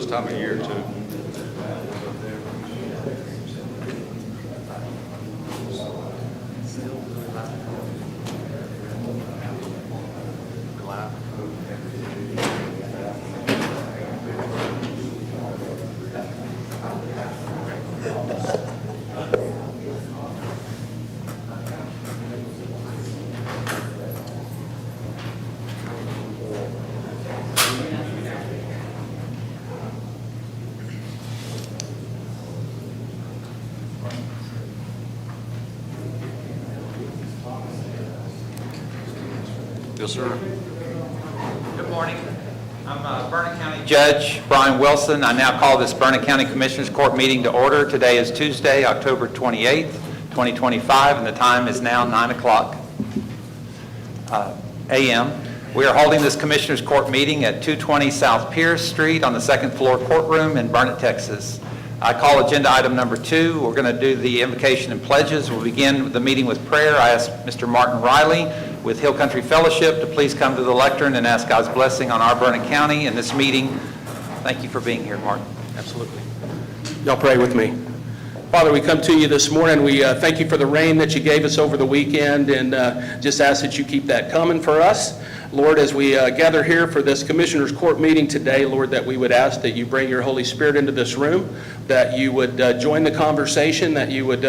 time of year too. Yes, sir. Good morning. I'm Burnett County Judge Brian Wilson. I now call this Burnett County Commissioners Court meeting to order. Today is Tuesday, October 28th, 2025, and the time is now 9 o'clock a.m. We are holding this Commissioners Court meeting at 220 South Pierce Street on the second floor courtroom in Burnett, Texas. I call agenda item number 2. We're going to do the invocation and pledges. We'll begin the meeting with prayer. I ask Mr. Martin Riley with Hill Country Fellowship to please come to the lectern and ask God's blessing on our Burnett County and this meeting. Thank you for being here, Martin. Absolutely. Y'all pray with me. Father, we come to you this morning. We thank you for the rain that you gave us over the weekend, and just ask that you keep that coming for us. Lord, as we gather here for this Commissioners Court meeting today, Lord, that we would ask that you bring your Holy Spirit into this room, that you would join the conversation, that you would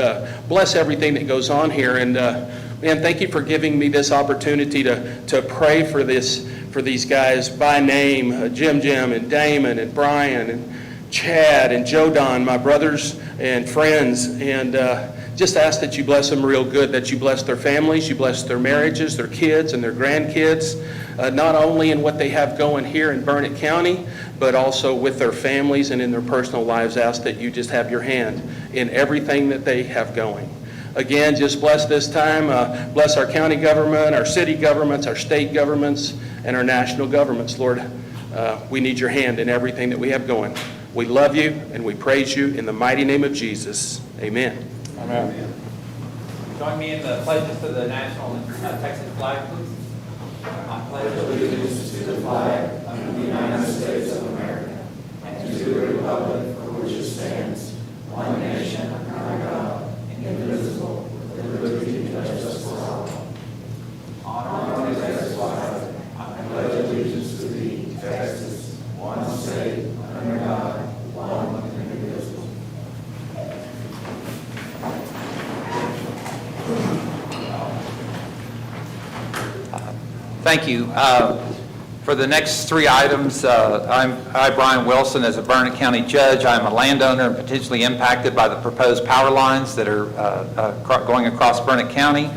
bless everything that goes on here. And man, thank you for giving me this opportunity to pray for these guys by name, Jim and Damon and Brian and Chad and Joe Don, my brothers and friends, and just ask that you bless them real good, that you bless their families, you bless their marriages, their kids and their grandkids, not only in what they have going here in Burnett County, but also with their families and in their personal lives. Ask that you just have your hand in everything that they have going. Again, just bless this time, bless our county government, our city governments, our state governments, and our national governments. Lord, we need your hand in everything that we have going. We love you and we praise you in the mighty name of Jesus. Amen. Amen. Join me in the pledges to the national Texas flag, please. I pledge allegiance to the flag of the United States of America and to the republic for which it stands, one nation, under God, indivisible, with liberty and justice for all. Honor the Texas flag. I pledge allegiance to thee, Texas, one state, under God, one and indivisible. Thank you. For the next 3 items, I, Brian Wilson, as a Burnett County judge, I'm a landowner and potentially impacted by the proposed power lines that are going across Burnett County.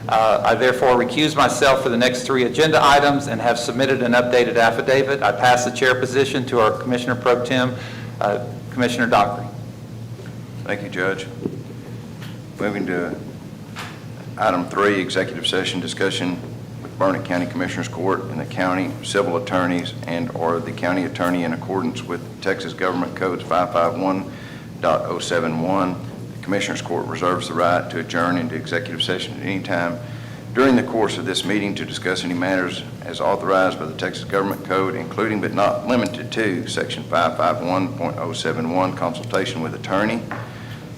I therefore recuse myself for the next 3 agenda items and have submitted an updated affidavit. I pass the chair position to our Commissioner Pro Tem, Commissioner Dockery. Thank you, Judge. Moving to item 3, executive session discussion with Burnett County Commissioners Court and the county civil attorneys and or the county attorney in accordance with Texas Government Codes 551.071. The Commissioners Court reserves the right to adjourn into executive session at any time during the course of this meeting to discuss any matters as authorized by the Texas Government Code, including but not limited to Section 551.071, consultation with attorney.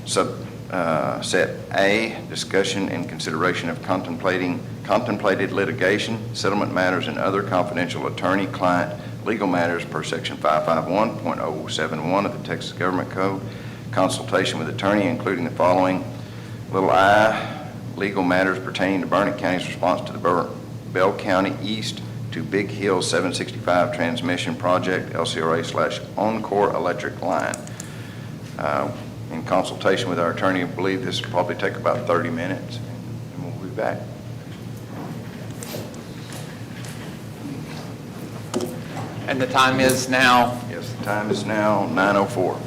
Set A, discussion and consideration of contemplated litigation, settlement matters, and other confidential attorney-client legal matters per Section 551.071 of the Texas Government Code. Consultation with attorney, including the following: little I, legal matters pertaining to Burnett County's response to the Bell County East to Big Hill 765 transmission project, LCRA/Encore electric line. In consultation with our attorney, I believe this will probably take about 30 minutes, and we'll be back. And the time is now? Yes, the time is now 9:04.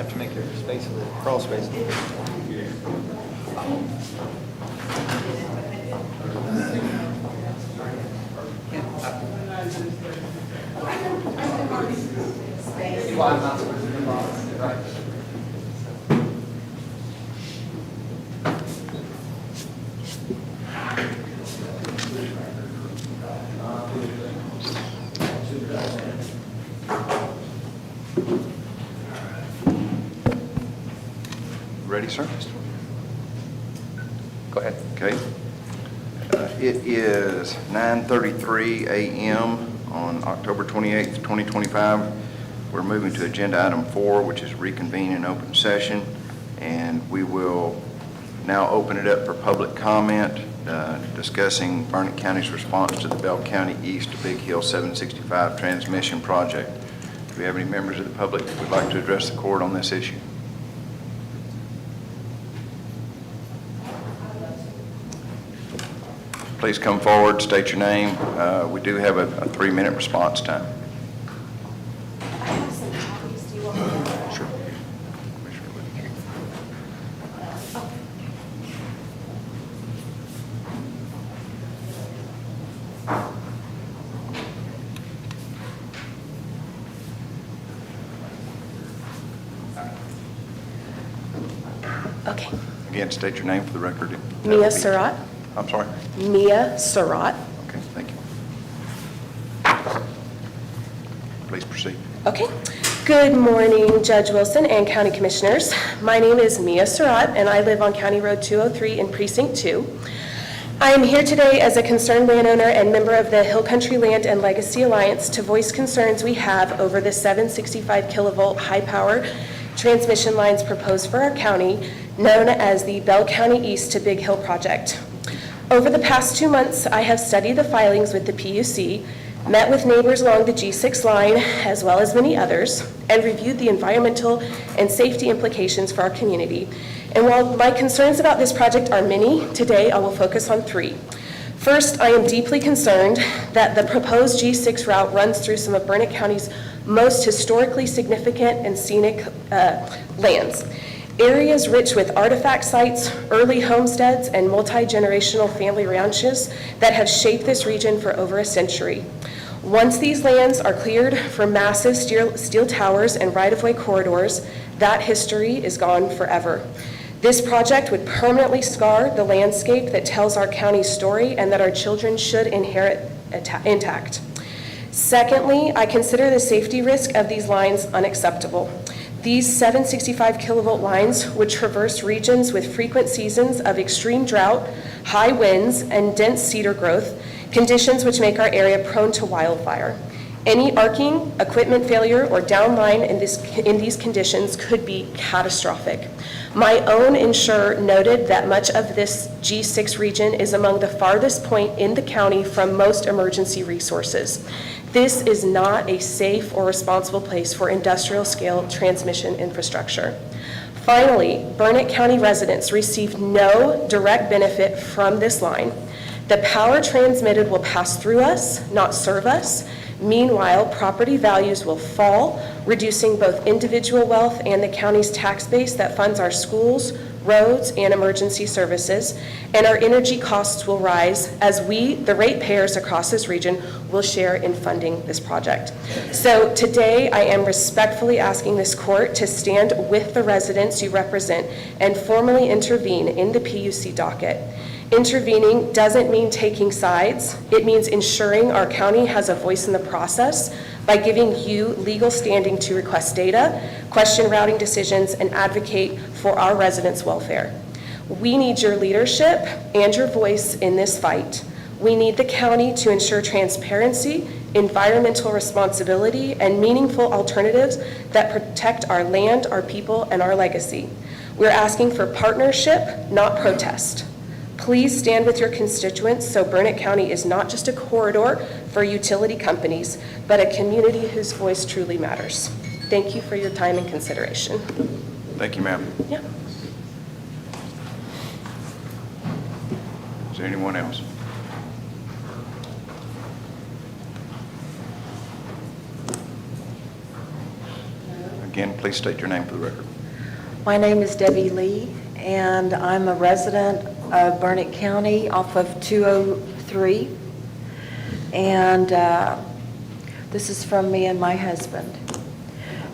have to make your space a little crawl space. Well, I'm not supposed to be involved, right? Ready, sir? Go ahead. Okay. It is 9:33 a.m. on October 28th, 2025. We're moving to Agenda Item 4, which is reconvene in open session, and we will now open it up for public comment, discussing Burnett County's response to the Bell County East to Big Hill 765 transmission project. Do we have any members of the public that would like to address the court on this issue? Please come forward, state your name. We do have a 3-minute response time. I have some copies. Do you want me to? Sure. Okay. Again, state your name for the record. Mia Surratt. I'm sorry? Mia Surratt. Okay, thank you. Please proceed. Okay. Good morning, Judge Wilson and County Commissioners. My name is Mia Surratt, and I live on County Road 203 in Precinct 2. I am here today as a concerned landowner and member of the Hill Country Land and Legacy Alliance to voice concerns we have over the 765 kilovolt high-power transmission lines proposed for our county, known as the Bell County East to Big Hill project. Over the past 2 months, I have studied the filings with the PUC, met with neighbors along the G6 line, as well as many others, and reviewed the environmental and safety implications for our community. And while my concerns about this project are many, today I will focus on 3. First, I am deeply concerned that the proposed G6 route runs through some of Burnett County's most historically significant and scenic lands. Areas rich with artifact sites, early homesteads, and multi-generational family ranches that have shaped this region for over a century. Once these lands are cleared for massive steel towers and right-of-way corridors, that history is gone forever. This project would permanently scar the landscape that tells our county's story and that our children should inherit intact. Secondly, I consider the safety risk of these lines unacceptable. These 765 kilovolt lines would traverse regions with frequent seasons of extreme drought, high winds, and dense cedar growth, conditions which make our area prone to wildfire. Any arcing, equipment failure, or downline in these conditions could be catastrophic. My own insurer noted that much of this G6 region is among the farthest point in the county from most emergency resources. This is not a safe or responsible place for industrial-scale transmission infrastructure. Finally, Burnett County residents receive no direct benefit from this line. The power transmitted will pass through us, not serve us. Meanwhile, property values will fall, reducing both individual wealth and the county's tax base that funds our schools, roads, and emergency services, and our energy costs will rise as we, the ratepayers across this region, will share in funding this project. So today, I am respectfully asking this court to stand with the residents you represent and formally intervene in the PUC docket. Intervening doesn't mean taking sides. It means ensuring our county has a voice in the process by giving you legal standing to request data, question routing decisions, and advocate for our residents' welfare. We need your leadership and your voice in this fight. We need the county to ensure transparency, environmental responsibility, and meaningful alternatives that protect our land, our people, and our legacy. We're asking for partnership, not protest. Please stand with your constituents so Burnett County is not just a corridor for utility companies, but a community whose voice truly matters. Thank you for your time and consideration. Thank you, ma'am. Yeah. Is there anyone else? Again, please state your name for the record. My name is Debbie Lee, and I'm a resident of Burnett County off of 203. And this is from me and my husband.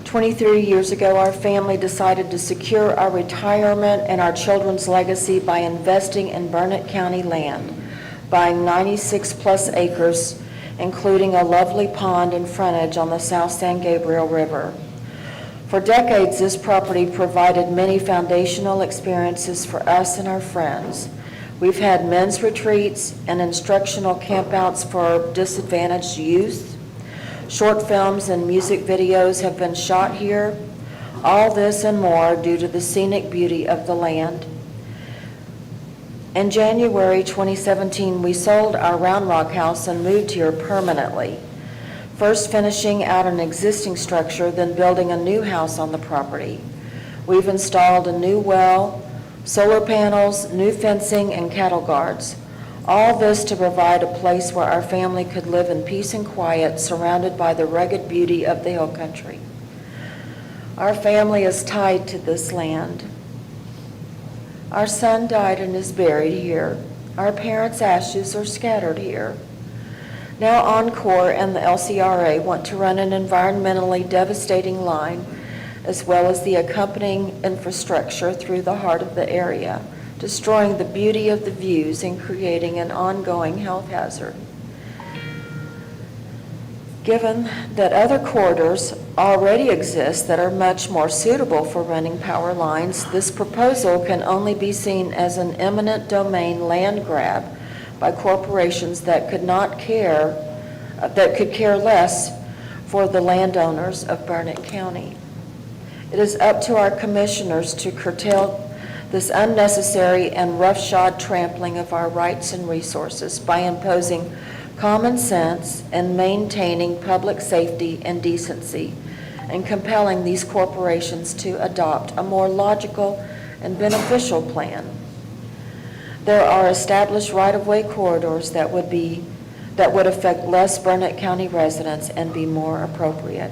23 years ago, our family decided to secure our retirement and our children's legacy by investing in Burnett County land, buying 96-plus acres, including a lovely pond and frontage on the South San Gabriel River. For decades, this property provided many foundational experiences for us and our friends. We've had men's retreats and instructional campouts for disadvantaged youth. Short films and music videos have been shot here. All this and more due to the scenic beauty of the land. In January 2017, we sold our Round Rock house and moved here permanently, first finishing out an existing structure, then building a new house on the property. We've installed a new well, solar panels, new fencing, and cattle guards. All this to provide a place where our family could live in peace and quiet, surrounded by the rugged beauty of the hill country. Our family is tied to this land. Our son died and is buried here. Our parents' ashes are scattered here. Now Encore and the LCRA want to run an environmentally devastating line, as well as the accompanying infrastructure through the heart of the area, destroying the beauty of the views and creating an ongoing health hazard. Given that other corridors already exist that are much more suitable for running power lines, this proposal can only be seen as an eminent domain land grab by corporations that could care less for the landowners of Burnett County. It is up to our commissioners to curtail this unnecessary and roughshod trampling of our rights and resources by imposing common sense and maintaining public safety and decency, and compelling these corporations to adopt a more logical and beneficial plan. There are established right-of-way corridors that would affect less Burnett County residents and be more appropriate.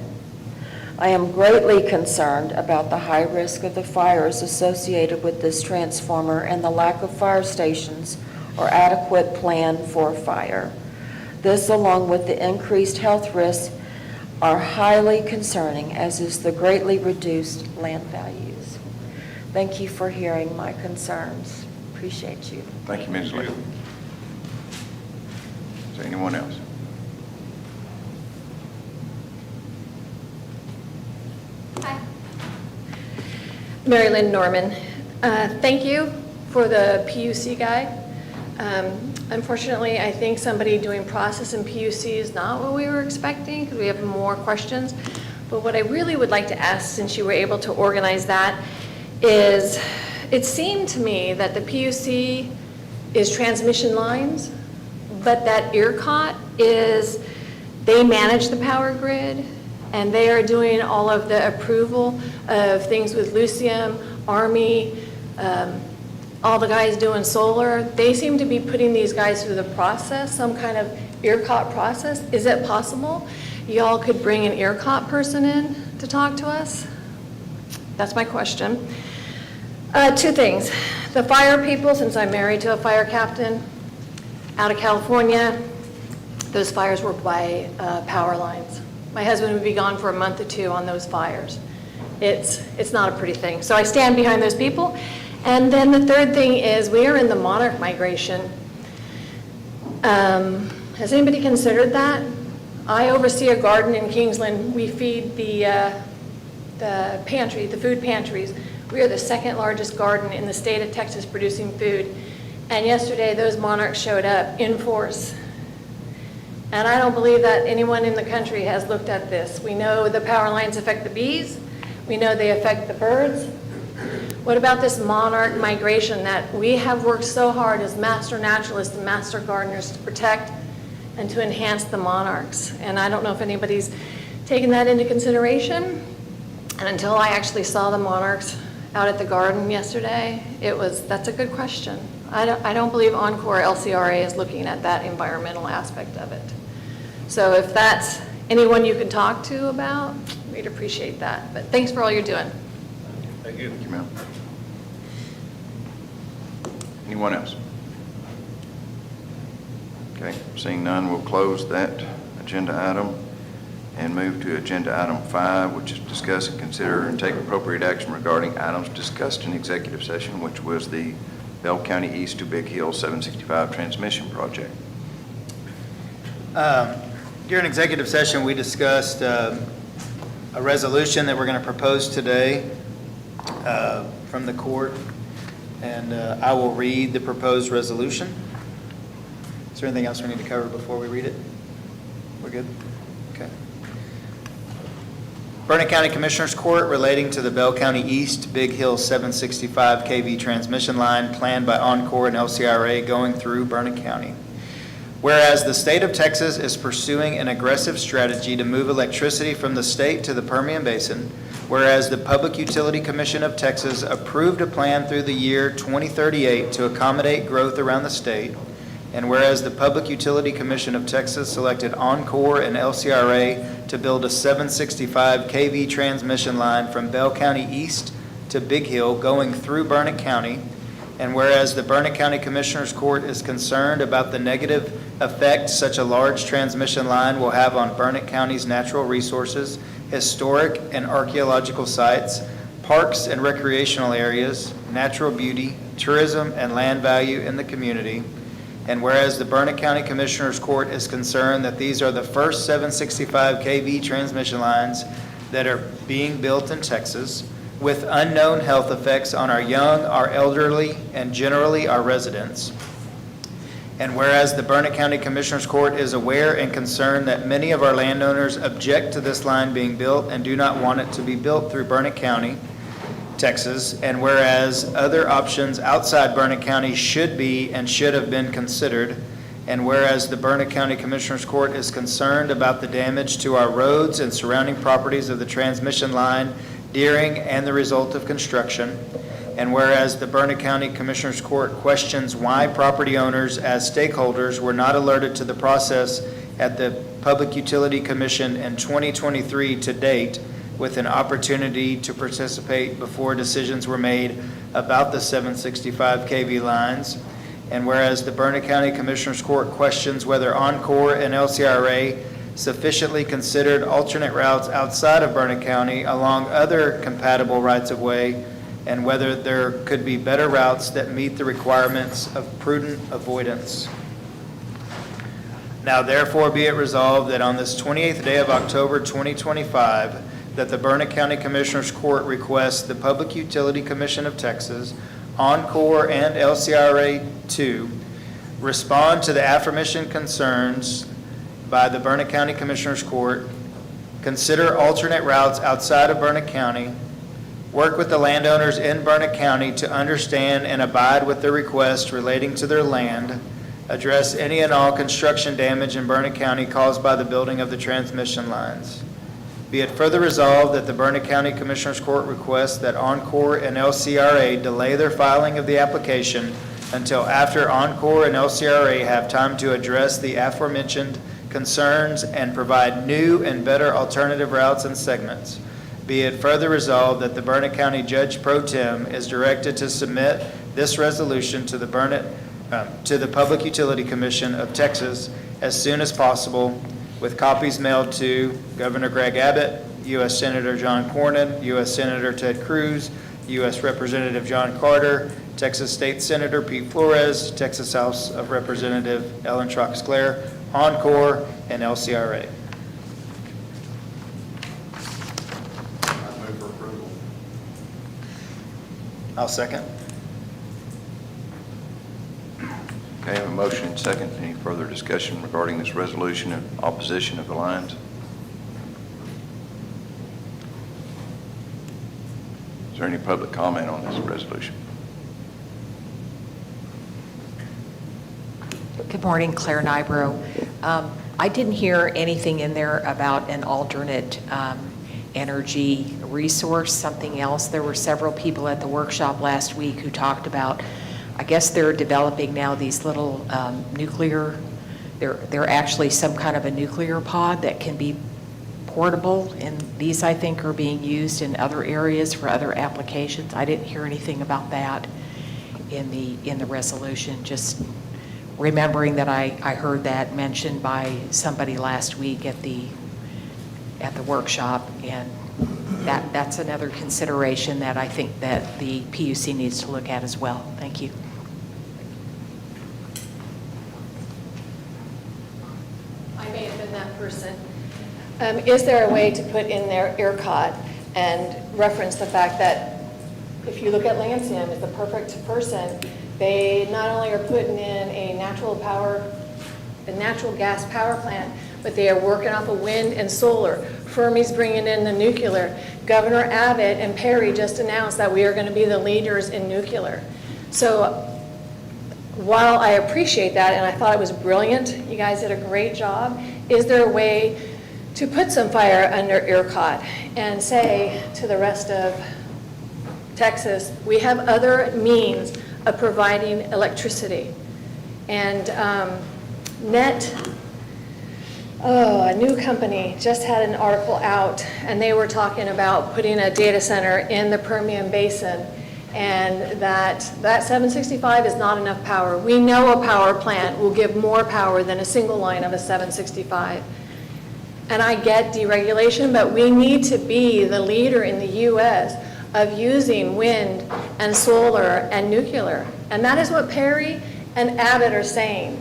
I am greatly concerned about the high risk of the fires associated with this transformer and the lack of fire stations or adequate plan for fire. This, along with the increased health risks, are highly concerning, as is the greatly reduced land values. Thank you for hearing my concerns. Appreciate you. Thank you, Ms. Lee. Is there anyone else? Hi. Mary Lynn Norman. Thank you for the PUC guide. Unfortunately, I think somebody doing process in PUC is not what we were expecting, because we have more questions. But what I really would like to ask, since you were able to organize that, is it seemed to me that the PUC is transmission lines, but that ERCOT is, they manage the power grid, and they are doing all of the approval of things with Lucium, Army, all the guys doing solar. They seem to be putting these guys through the process, some kind of ERCOT process. Is it possible y'all could bring an ERCOT person in to talk to us? That's my question. Two things. The fire people, since I'm married to a fire captain out of California, those fires were by power lines. My husband would be gone for a month or two on those fires. It's not a pretty thing. So I stand behind those people. And then the third thing is, we are in the monarch migration. Has anybody considered that? I oversee a garden in Kingsland. We feed the pantry, the food pantries. We are the second largest garden in the state of Texas producing food. And yesterday, those monarchs showed up in force. And I don't believe that anyone in the country has looked at this. We know the power lines affect the bees. We know they affect the birds. What about this monarch migration that we have worked so hard as master naturalists and master gardeners to protect and to enhance the monarchs? And I don't know if anybody's taken that into consideration. And until I actually saw the monarchs out at the garden yesterday, that's a good question. I don't believe Encore LCRA is looking at that environmental aspect of it. So if that's anyone you can talk to about, we'd appreciate that. But thanks for all you're doing. Thank you. Thank you, ma'am. Anyone else? Okay, seeing none, we'll close that agenda item and move to agenda item 5, which is discuss and consider and take appropriate action regarding items discussed in executive session, which was the Bell County East to Big Hill 765 transmission project. During executive session, we discussed a resolution that we're going to propose today from the court, and I will read the proposed resolution. Is there anything else we need to cover before we read it? We're good? Okay. Burnett County Commissioners Court relating to the Bell County East Big Hill 765 kV transmission line planned by Encore and LCRA going through Burnett County. Whereas the state of Texas is pursuing an aggressive strategy to move electricity from the state to the Permian Basin, whereas the Public Utility Commission of Texas approved a plan through the year 2038 to accommodate growth around the state, and whereas the Public Utility Commission of Texas selected Encore and LCRA to build a 765 kV transmission line from Bell County East to Big Hill going through Burnett County, and whereas the Burnett County Commissioners Court is concerned about the negative effect such a large transmission line will have on Burnett County's natural resources, historic and archaeological sites, parks and recreational areas, natural beauty, tourism, and land value in the community, and whereas the Burnett County Commissioners Court is concerned that these are the first 765 kV transmission lines that are being built in Texas with unknown health effects on our young, our elderly, and generally our residents. And whereas the Burnett County Commissioners Court is aware and concerned that many of our landowners object to this line being built and do not want it to be built through Burnett County, Texas, and whereas other options outside Burnett County should be and should have been considered, and whereas the Burnett County Commissioners Court is concerned about the damage to our roads and surrounding properties of the transmission line during and the result of construction, and whereas the Burnett County Commissioners Court questions why property owners as stakeholders were not alerted to the process at the Public Utility Commission in 2023 to date, with an opportunity to participate before decisions were made about the 765 kV lines. And whereas the Burnett County Commissioners Court questions whether Encore and LCRA sufficiently considered alternate routes outside of Burnett County along other compatible rights-of-way, and whether there could be better routes that meet the requirements of prudent avoidance. Now therefore be it resolved that on this 28th day of October 2025, that the Burnett County Commissioners Court requests the Public Utility Commission of Texas, Encore, and LCRA 2 respond to the aforementioned concerns by the Burnett County Commissioners Court, consider alternate routes outside of Burnett County, work with the landowners in Burnett County to understand and abide with their requests relating to their land, address any and all construction damage in Burnett County caused by the building of the transmission lines. Be it further resolved that the Burnett County Commissioners Court requests that Encore and LCRA delay their filing of the application until after Encore and LCRA have time to address the aforementioned concerns and provide new and better alternative routes and segments. Be it further resolved that the Burnett County Judge Pro Tem is directed to submit this resolution to the Public Utility Commission of Texas as soon as possible, with copies mailed to Governor Greg Abbott, U.S. Senator John Cornyn, U.S. Senator Ted Cruz, U.S. Representative John Carter, Texas State Senator Pete Flores, Texas House of Representative Ellen Troxclair, Encore, and LCRA. I move for approval. I'll second. Okay, I have a motion and second. Any further discussion regarding this resolution in opposition of the lines? Is there any public comment on this resolution? Good morning, Claire Nybro. I didn't hear anything in there about an alternate energy resource, something else. There were several people at the workshop last week who talked about, I guess they're developing now these little nuclear, they're actually some kind of a nuclear pod that can be portable, and these, I think, are being used in other areas for other applications. I didn't hear anything about that in the resolution, just remembering that I heard that mentioned by somebody last week at the workshop, and that's another consideration that I think that the PUC needs to look at as well. Thank you. I may have been that person. Is there a way to put in there ERCOT and reference the fact that if you look at Lancium as the perfect person, they not only are putting in a natural gas power plant, but they are working off of wind and solar. Fermi's bringing in the nuclear. Governor Abbott and Perry just announced that we are going to be the leaders in nuclear. So while I appreciate that, and I thought it was brilliant, you guys did a great job, is there a way to put some fire under ERCOT and say to the rest of Texas, we have other means of providing electricity? And a new company just had an article out, and they were talking about putting a data center in the Permian Basin, and that 765 is not enough power. We know a power plant will give more power than a single line of a 765. And I get deregulation, but we need to be the leader in the U.S. of using wind and solar and nuclear. And that is what Perry and Abbott are saying.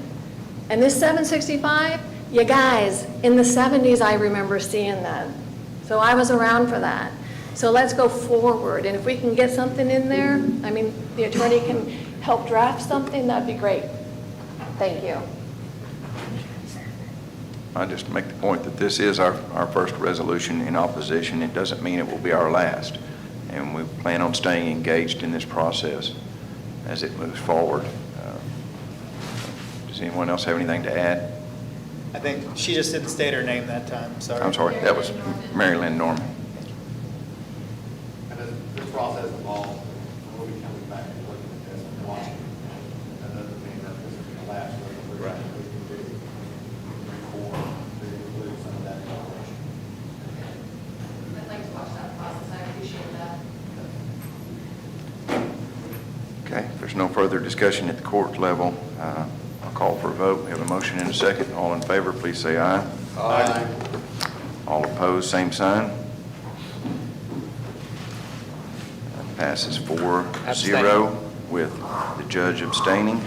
And this 765, you guys, in the 70s, I remember seeing that. So I was around for that. So let's go forward. And if we can get something in there, I mean, the attorney can help draft something, that'd be great. Thank you. I just make the point that this is our first resolution in opposition. It doesn't mean it will be our last. And we plan on staying engaged in this process as it moves forward. Does anyone else have anything to add? I think she just didn't state her name that time, sorry. I'm sorry, that was Mary Lynn Norman. And this process involves, we'll be coming back and looking at this and watching. That doesn't mean that this is the last resolution. Right. We can do reform to include some of that information. I'd like to watch that process. I appreciate that. Okay, if there's no further discussion at the court level, I'll call for a vote. We have a motion and a second. All in favor, please say aye. Aye. All opposed, same sign. That passes 4-0 with the judge abstaining.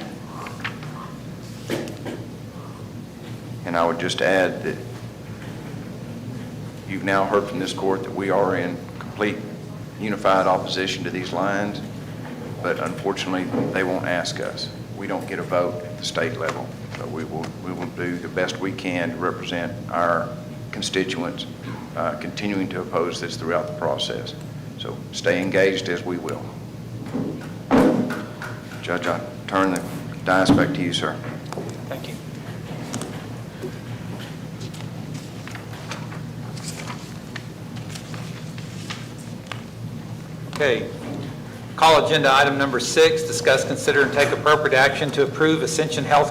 And I would just add that you've now heard from this court that we are in complete unified opposition to these lines, but unfortunately, they won't ask us. We don't get a vote at the state level, so we will do the best we can to represent our constituents, continuing to oppose this throughout the process. So stay engaged as we will. Judge, I turn the dais back to you, sir. Thank you. Okay. Call agenda item number 6, discuss, consider, and take appropriate action to approve Ascension Health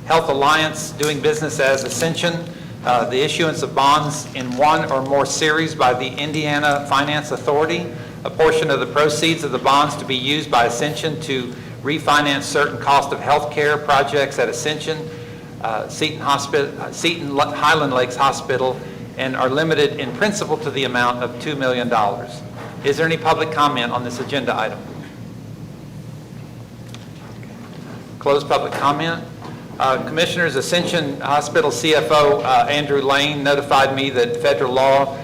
Alliance doing business as Ascension, the issuance of bonds in one or more series by the Indiana Finance Authority, a portion of the proceeds of the bonds to be used by Ascension to refinance certain cost of health care projects at Ascension, Seton Highland Lakes Hospital, and are limited in principle to the amount of $2 million. Is there any public comment on this agenda item? Close public comment. Commissioners, Ascension Hospital CFO Andrew Lane notified me that federal law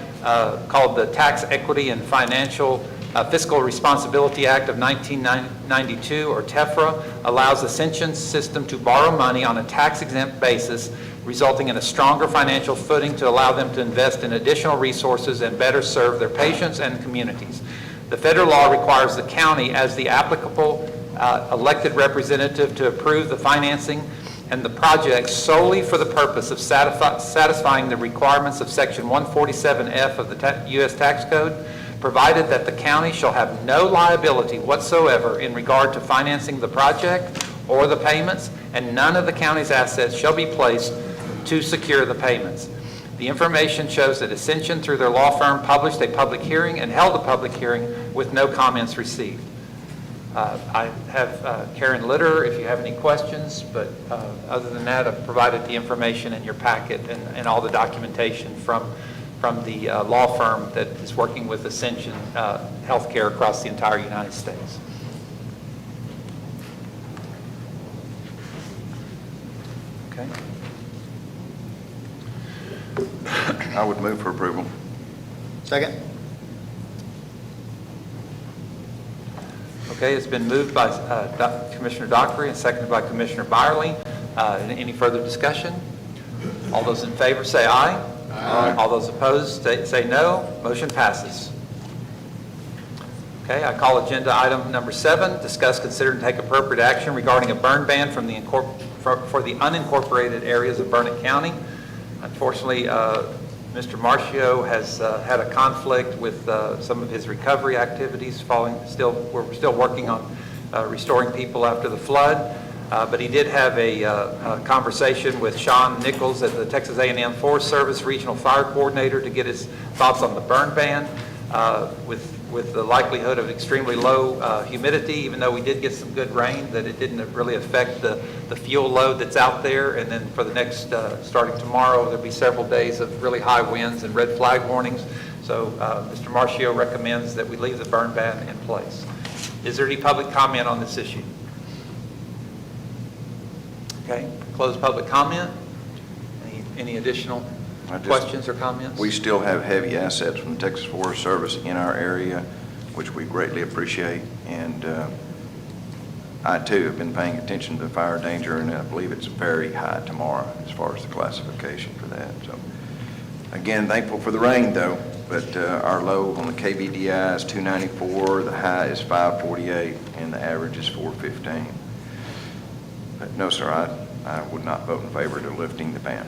called the Tax Equity and Fiscal Responsibility Act of 1992, or TEFRA, allows Ascension's system to borrow money on a tax-exempt basis, resulting in a stronger financial footing to allow them to invest in additional resources and better serve their patients and communities. The federal law requires the county, as the applicable elected representative, to approve the financing and the project solely for the purpose of satisfying the requirements of Section 147F of the U.S. Tax Code, provided that the county shall have no liability whatsoever in regard to financing the project or the payments, and none of the county's assets shall be placed to secure the payments. The information shows that Ascension, through their law firm, published a public hearing and held a public hearing with no comments received. I have Karen Litter if you have any questions, but other than that, I've provided the information in your packet and all the documentation from the law firm that is working with Ascension Healthcare across the entire United States. Okay. I would move for approval. Second? Okay, it's been moved by Commissioner Dockery and seconded by Commissioner Byerly. Any further discussion? All those in favor say aye. Aye. All those opposed say no. Motion passes. Okay, I call agenda item number 7, discuss, consider, and take appropriate action regarding a burn ban from the for the unincorporated areas of Burnett County. Unfortunately, Mr. Marcio has had a conflict with some of his recovery activities. We're still working on restoring people after the flood. But he did have a conversation with Sean Nichols at the Texas A&M Forest Service Regional Fire Coordinator to get his thoughts on the burn ban with the likelihood of extremely low humidity, even though we did get some good rain, that it didn't really affect the fuel load that's out there. And then for the next, starting tomorrow, there'll be several days of really high winds and red flag warnings. So Mr. Marcio recommends that we leave the burn ban in place. Is there any public comment on this issue? Okay, close public comment. Any additional questions or comments? We still have heavy assets from the Texas Forest Service in our area, which we greatly appreciate. And I, too, have been paying attention to fire danger, and I believe it's very high tomorrow as far as the classification for that. So, again, thankful for the rain, though. But our low on the KVDI is 294, the high is 548, and the average is 415. But no, sir, I would not vote in favor of lifting the ban.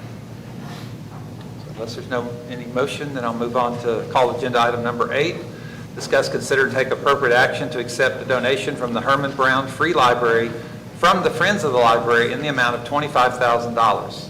Unless there's any motion, then I'll move on to call agenda item number 8. Discuss, consider, and take appropriate action to accept a donation from the Herman Brown Free Library from the Friends of the Library in the amount of $25,000.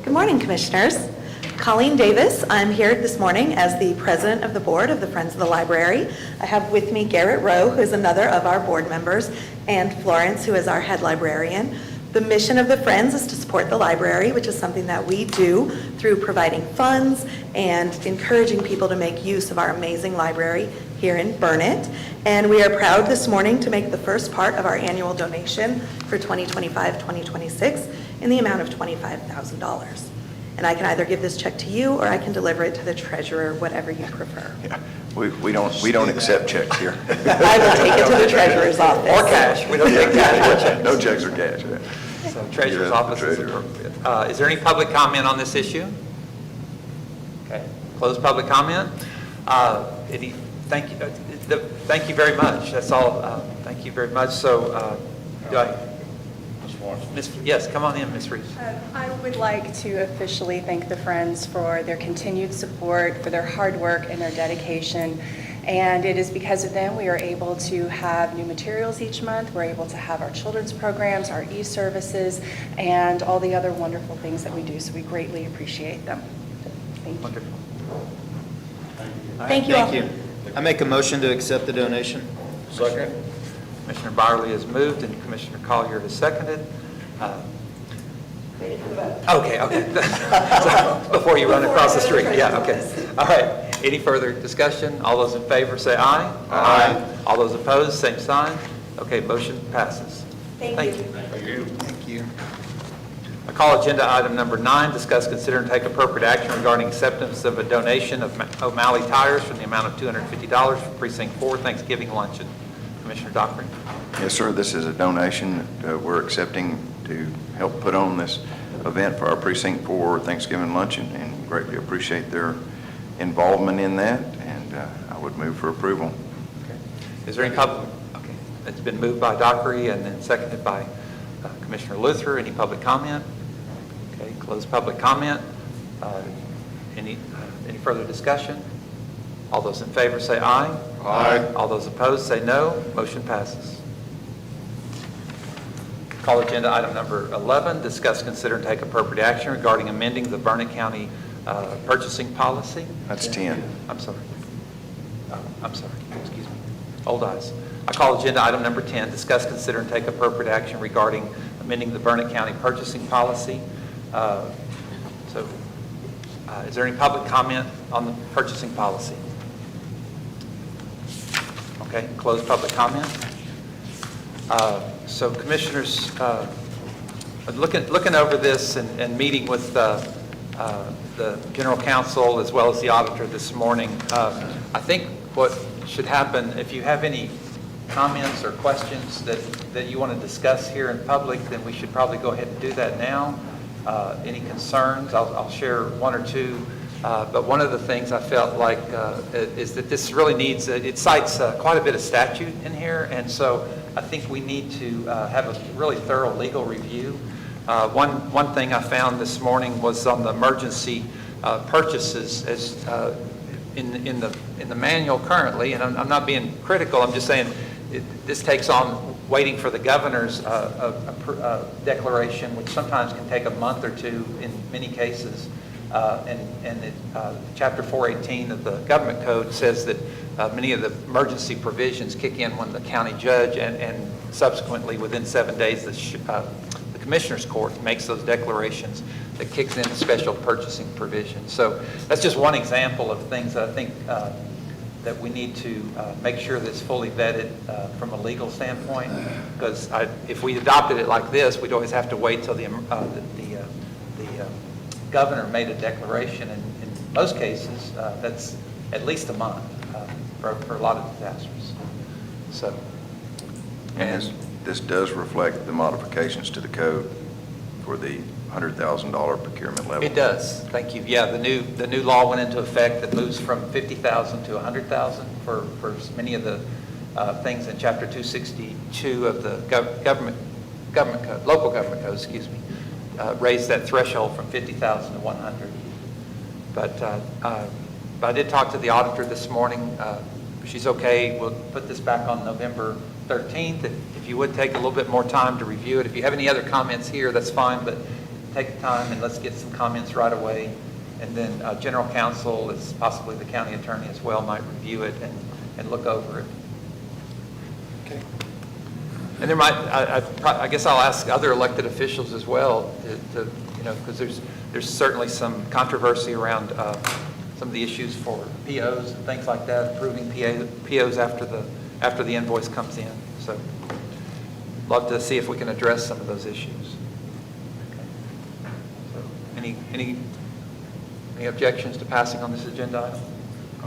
Good morning, Commissioners. Colleen Davis. I'm here this morning as the President of the Board of the Friends of the Library. I have with me Garrett Rowe, who is another of our board members, and Florence, who is our head librarian. The mission of the Friends is to support the library, which is something that we do through providing funds and encouraging people to make use of our amazing library here in Burnett. And we are proud this morning to make the first part of our annual donation for 2025-2026 in the amount of $25,000. And I can either give this check to you or I can deliver it to the treasurer, whatever you prefer. Yeah, we don't accept checks here. I will take it to the treasurer's office. Or cash. We don't take cash or checks. No checks or cash. Yeah. So treasurer's Yeah, office is treasurer. appropriate. Is there any public comment on this issue? Okay, close public comment. Thank you very much. That's all. Thank you very much. So, yes, come on in, Ms. Reese. I would like to officially thank the Friends for their continued support, for their hard work and their dedication. And it is because of them we are able to have new materials each month. We're able to have our children's programs, our e-services, and all the other wonderful things that we do. So we greatly appreciate them. Thank you. Wonderful. Thank you all. Thank you. I make a motion to accept the donation. Second. Commissioner Byerly has moved and Commissioner Collier has seconded. Okay. Before you run across the street, yeah, okay. All right. Any further discussion? All those in favor say aye. Aye. All those opposed, same sign. Okay, motion passes. Thank you. Thank you. I call agenda item number 9, discuss, consider, and take appropriate action regarding acceptance of a donation of O'Malley Tires for the amount of $250 for Precinct 4 Thanksgiving luncheon. Commissioner Dockery. Yes, sir. This is a donation that we're accepting to help put on this event for our Precinct 4 Thanksgiving luncheon, and greatly appreciate their involvement in that, and I would move for approval. Okay. Is there any public? Okay. It's been moved by Dockery and then seconded by Commissioner Luther. Any public comment? Okay. Close public comment. Any further discussion? All those in favor say aye. Aye. All those opposed say no. Motion passes. Call agenda item number 11, discuss, consider, and take appropriate action regarding amending the Burnett County purchasing policy. That's 10. I'm sorry. I'm sorry, excuse me. Old eyes. I call agenda item number 10, discuss, consider, and take appropriate action regarding amending the Burnett County purchasing policy. Is there any public comment on the purchasing policy? Okay, close public comment. So commissioners, looking over this and meeting with the general counsel as well as the auditor this morning, I think what should happen, if you have any comments or questions that you want to discuss here in public, then we should probably go ahead and do that now. Any concerns, I'll share one or two. But one of the things I felt like is that this really needs, it cites quite a bit of statute in here, and so I think we need to have a really thorough legal review. One thing I found this morning was on the emergency purchases as in the manual currently, and I'm not being critical, I'm just saying this takes on waiting for the governor's declaration, which sometimes can take a month or two in many cases. Chapter 418 of the government code says that many of the emergency provisions kick in when the county judge and subsequently within 7 days the commissioner's court makes those declarations that kicks in a special purchasing provision. So that's just one example of things that I think that we need to make sure that's fully vetted from a legal standpoint, because if we adopted it like this, we'd always have to wait till the governor made a declaration, and in most cases, that's at least a month for a lot of disasters. So, And this does reflect the modifications to the code for the $100,000 procurement level. it does. Thank you. Yeah, the new law went into effect that moves from 50,000 to 100,000 for many of the things in Chapter 262 of the government code, local government code, excuse me. Raised that threshold from 50,000 to 100. But I did talk to the auditor this morning. She's okay. We'll put this back on November 13th. If you would take a little bit more time to review it. If you have any other comments here, that's fine, but take the time and let's get some comments right away. And then general counsel, as possibly the county attorney as well, might review it and look over it. Okay. And there might, I guess I'll ask other elected officials as well, to because there's certainly some controversy around some of the issues for POs and things like that, approving POs after the invoice comes in. So, love to see if we can address some of those issues. Okay. So, any objections to passing on this agenda item?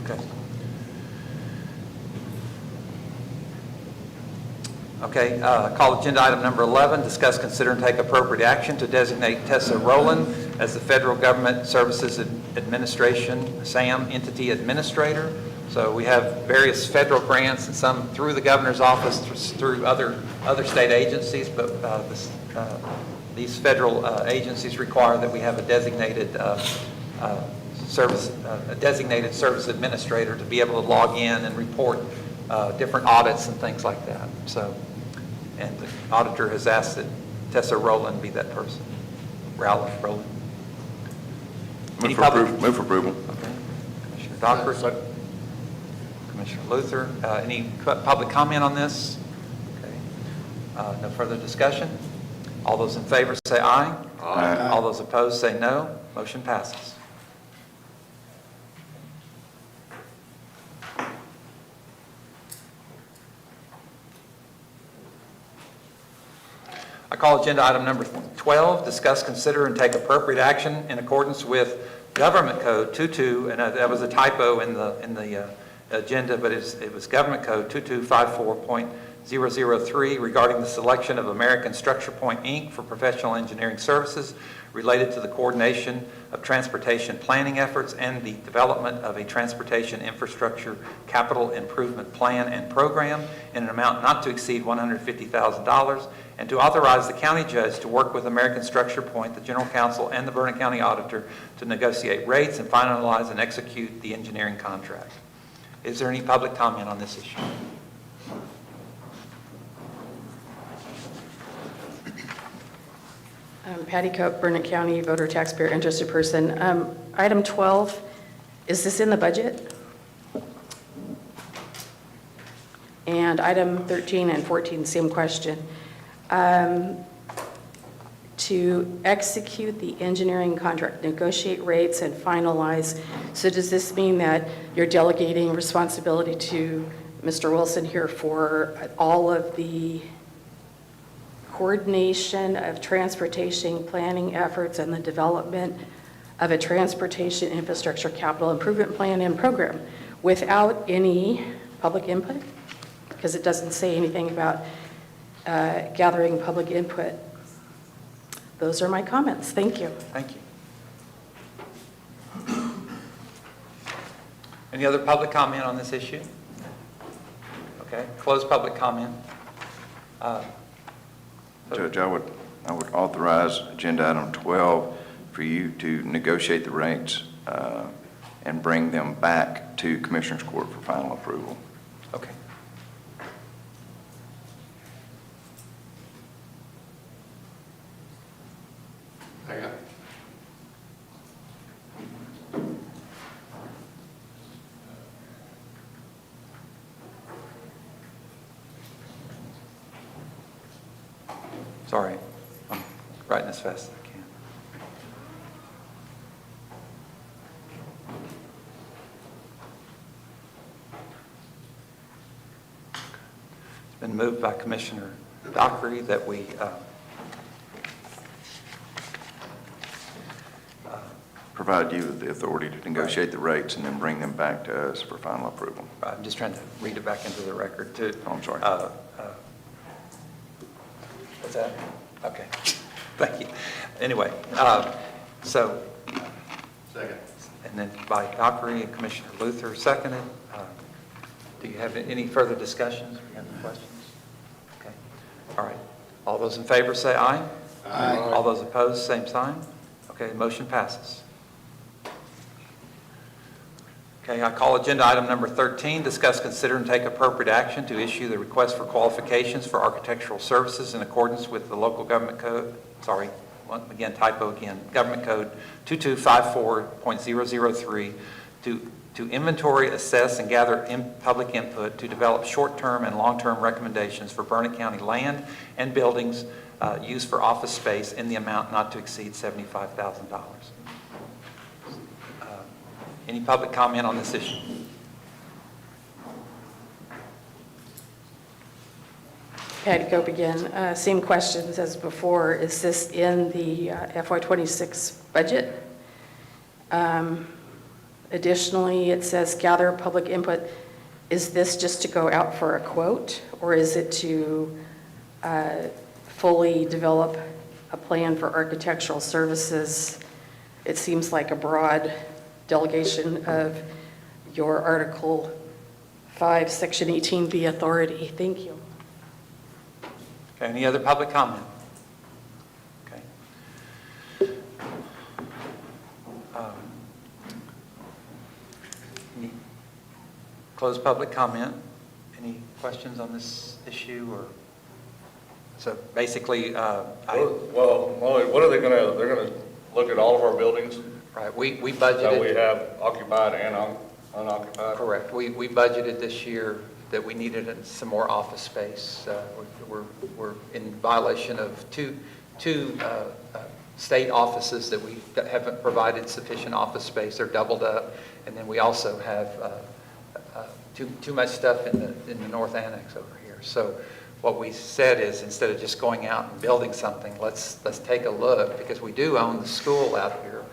Okay. Okay, call agenda item number 11, discuss, consider, and take appropriate action to designate Tessa Rowland as the Federal Government Services Administration, SAM, entity administrator. So we have various federal grants and some through the governor's office, through other state agencies, but these federal agencies require that we have a designated service administrator to be able to log in and report different audits and things like that. So, and the auditor has asked that Tessa Rowland be that person. Rowland. Move for approval. Okay. Commissioner Dockford. Commissioner Luther. Any public comment on this? Okay. No further discussion? All those in favor say aye. Aye. All those opposed say no. Motion passes. I call agenda item number 12, discuss, consider, and take appropriate action in accordance with Government Code 22, and that was a typo in the agenda, but it was Government Code 2254.003 regarding the selection of American Structure Point, Inc. for professional engineering services related to the coordination of transportation planning efforts and the development of a transportation infrastructure capital improvement plan and program in an amount not to exceed $150,000, and to authorize the county judge to work with American Structure Point, the general counsel, and the Burnett County auditor to negotiate rates and finalize and execute the engineering contract. Is there any public comment on this issue? Patty Cope, Burnett County, voter, taxpayer, interested person. Item 12, is this in the budget? And item 13 and 14, same question. To execute the engineering contract, negotiate rates and finalize. So does this mean that you're delegating responsibility to Mr. Wilson here for all of the coordination of transportation planning efforts and the development of a transportation infrastructure capital improvement plan and program without any public input? Because it doesn't say anything about gathering public input. Those are my comments. Thank you. Thank you. Any other public comment on this issue? Okay, close public comment. Judge, I would authorize agenda item 12 for you to negotiate the rates and bring them back to Commissioners Court for final approval. Okay. Second. Sorry, I'm writing as fast as I can. It's been moved by Commissioner Dockery that we Provide you with the authority to negotiate the rates and then bring them back to us for final approval. I'm just trying to read it back into the record too. Oh, I'm sorry. What's that? Okay, thank you. Anyway, so, Second. and then by Dockery and Commissioner Luther seconded. Do you have any further discussions? Do you have any questions? Okay, all right. All those in favor say aye. Aye. All those opposed, same sign. Okay, motion passes. Okay, I call agenda item number 13, discuss, consider, and take appropriate action to issue the request for qualifications for architectural services in accordance with the local government code, again, typo again, government code 2254.003 to inventory, assess, and gather public input to develop short-term and long-term recommendations for Burnett County land and buildings used for office space in the amount not to exceed $75,000. Any public comment on this issue? Patty Cope again. Same questions as before. Is this in the FY26 budget? Additionally, it says gather public input. Is this just to go out for a quote, or is it to fully develop a plan for architectural services? It seems like a broad delegation of your Article 5, Section 18B authority. Thank you. Okay, any other public comment? Okay. Any closed public comment? Any questions on this issue? Or so basically, Well, Molly, what are they gonna, they're gonna look at all of our buildings right, we that we budgeted. have occupied and unoccupied? Correct. We budgeted this year that we needed some more office space. We're in violation of two state offices that we haven't provided sufficient office space. They're doubled up. And then we also have too much stuff in the North Annex over here. So what we said is, instead of just going out and building something, let's take a look, because we do own the school out here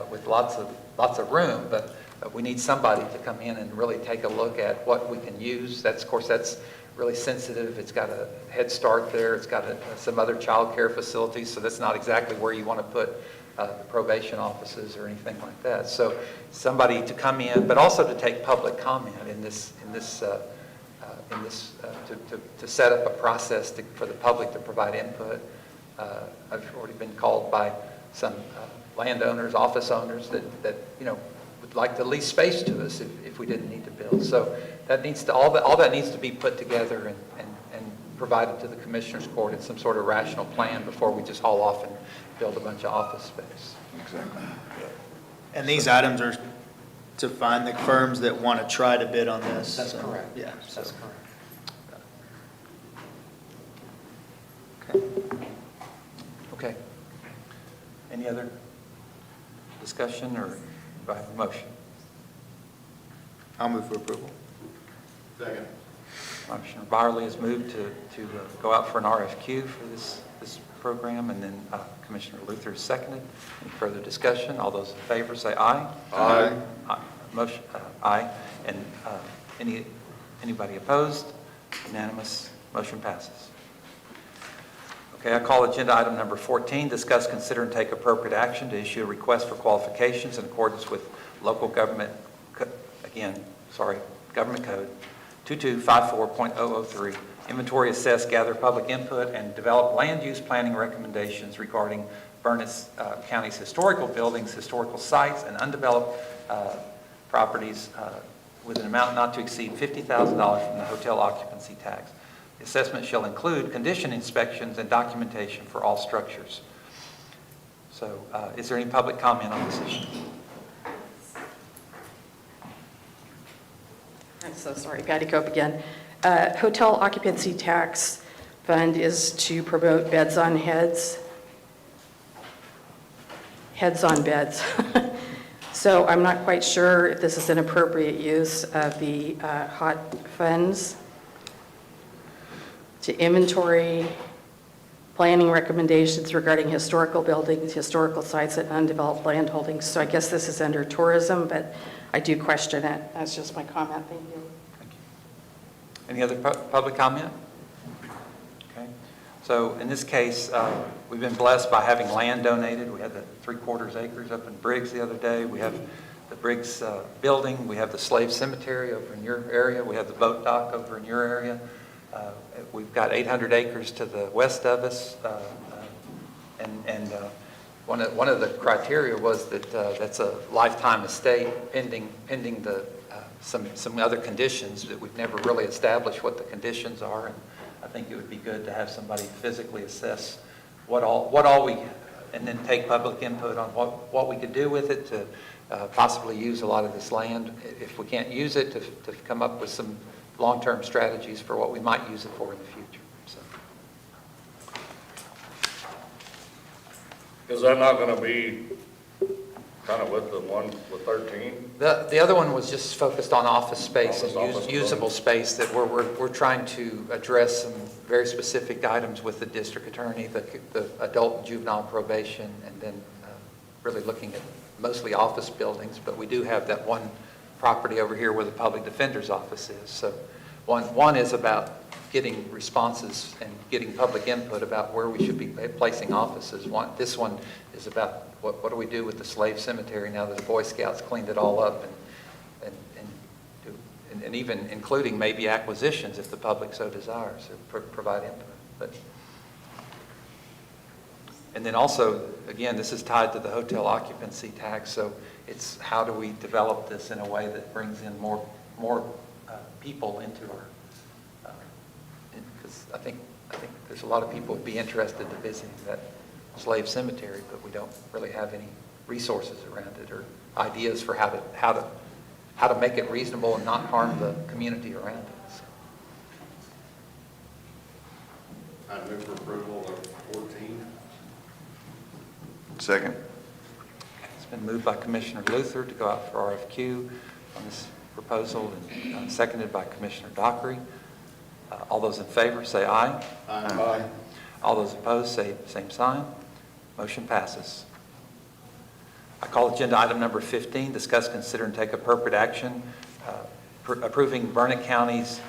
with lots of room, but we need somebody to come in and really take a look at what we can use. Of course, that's really sensitive. It's got a Head Start there. It's got some other child care facilities, so that's not exactly where you want to put the probation offices or anything like that. So somebody to come in, but also to take public comment to set up a process for the public to provide input. I've already been called by some landowners, office owners that would like to lease space to us if we didn't need to build. So that needs to all that needs to be put together and provided to the Commissioners Court in some sort of rational plan before we just haul off build a bunch of office space. Exactly. And these items are to find the firms that want to try to bid on this. That's so, correct. Yeah. That's so- correct. Okay. Any other discussion, or do I have a motion? I'll move for approval. Second. Commissioner Byerly has moved to go out for an RFQ for this program, and then Commissioner Luther has seconded. Any further discussion? All those in favor say aye. Aye. Motion, aye. And anybody opposed? Unanimous. Motion passes. Okay, I call agenda item number 14, discuss, consider, and take appropriate action to issue a request for qualifications in accordance with local government, government code 2254.003. Inventory, assess, gather public input, and develop land use planning recommendations regarding Burnett County's historical buildings, historical sites, and undeveloped properties with an amount not to exceed $50,000 from the hotel occupancy tax. The assessment shall include condition inspections and documentation for all structures. So is there any public comment on this issue? I'm so sorry, Patty Cope again. Hotel occupancy tax fund is to promote beds on heads. Heads on beds. So I'm not quite sure if this is an appropriate use of the hot funds to inventory planning recommendations regarding historical buildings, historical sites, and undeveloped land holdings. So I guess this is under tourism, but I do question it. That's just my comment. Thank you. Thank you. Any other public comment? Okay. So in this case, we've been blessed by having land donated. We had the 3/4 acres up in Briggs the other day. We have the Briggs building. We have the slave cemetery over in your area. We have the boat dock over in your area. We've got 800 acres to the west of us. And one of the criteria was that that's a lifetime estate pending the some other conditions that we've never really established what the conditions are. And I think it would be good to have somebody physically assess what all we, and then take public input on what we could do with it to possibly use a lot of this land. If we can't use it, to come up with some long-term strategies for what we might use it for in the future. So. Is that not gonna be kind of with the one with 13? The other one was just focused on office space and Office usable space that we're trying to address some very specific items with the district attorney, the adult and juvenile probation, and then really looking at mostly office buildings, but we do have that one property over here where the public defender's office is. So one is about getting responses and getting public input about where we should be placing offices. This one is about what do we do with the slave cemetery now that the Boy Scouts cleaned it all up, and even including maybe acquisitions if the public so desires, or provide input. And then also, again, this is tied to the hotel occupancy tax, so it's how do we develop this in a way that brings in more people into our, because I think there's a lot of people would be interested in visiting that slave cemetery, but we don't really have any resources around it or ideas for how to make it reasonable and not harm the community around it. So. I move for approval of 14. Second. It's been moved by Commissioner Luther to go out for RFQ on this proposal, and seconded by Commissioner Dockery. All those in favor say aye. Aye. All those opposed say same sign. Motion passes. I call agenda item number 15, discuss, consider, and take appropriate action approving Burnett County's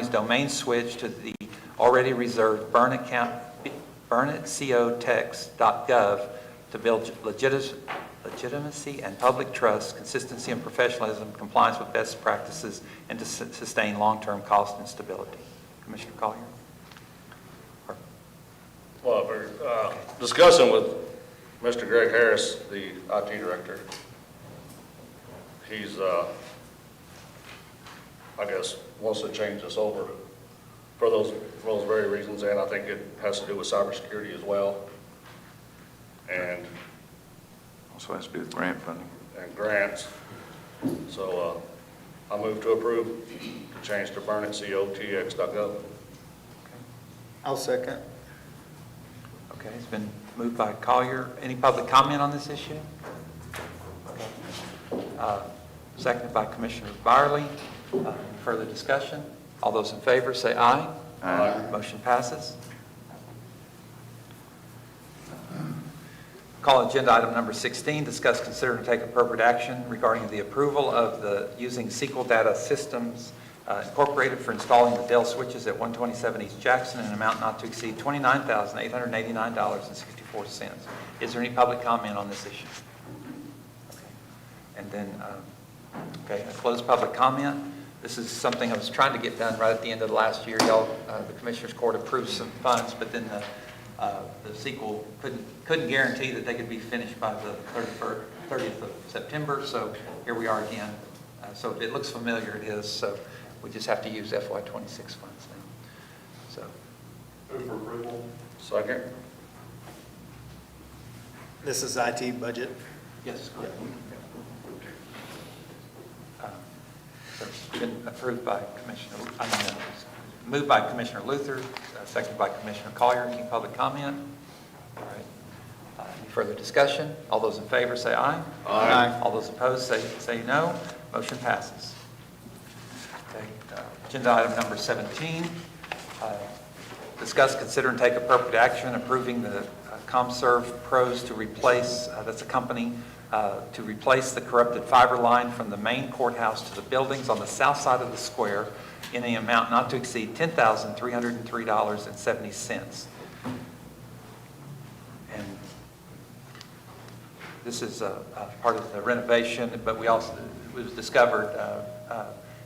domain switch to the already reserved BurnettCoTex.gov to build legitimacy and public trust, consistency and professionalism, compliance with best practices, and to sustain long-term cost and stability. Commissioner Collier? Well, we're discussing with Mr. Greg Harris, the IT director. He's, I guess, wants to change this over for those very reasons, and I think it has to do with cybersecurity as well. and Also has to do with grant funding. grants. So I move to approve to change to burnitcotx.gov. I'll second. Okay, it's been moved by Collier. Any public comment on this issue? Okay. Seconded by Commissioner Byerly. Any further discussion? All those in favor say aye. Aye. Motion passes. Call agenda item number 16, discuss, consider, and take appropriate action regarding the approval of the using SQL Data Systems Incorporated for installing the Dell switches at 127 East Jackson in an amount not to exceed $29,889.64. Is there any public comment on this issue? Okay. And then, okay, I close public comment. This is something I was trying to get done right at the end of the last year. Y'all, the Commissioners Court approved some funds, but then the sequel couldn't guarantee that they could be finished by the 30th of September, so here we are again. So if it looks familiar, it is, so we just have to use FY26 funds now. So, Move for approval. Second. This is IT budget. yes, correct. So it's been approved by moved by Commissioner Luther, seconded by Commissioner Collier. Any public comment? All right. Any further discussion? All those in favor say aye. Aye. All those opposed say no. Motion passes. Okay. Agenda item number 17. Discuss, consider, and take appropriate action approving the ComServe Pros to replace, that's a company, to replace the corrupted fiber line from the main courthouse to the buildings on the south side of the square in the amount not to exceed $10,303.70. And this is part of the renovation, but it was discovered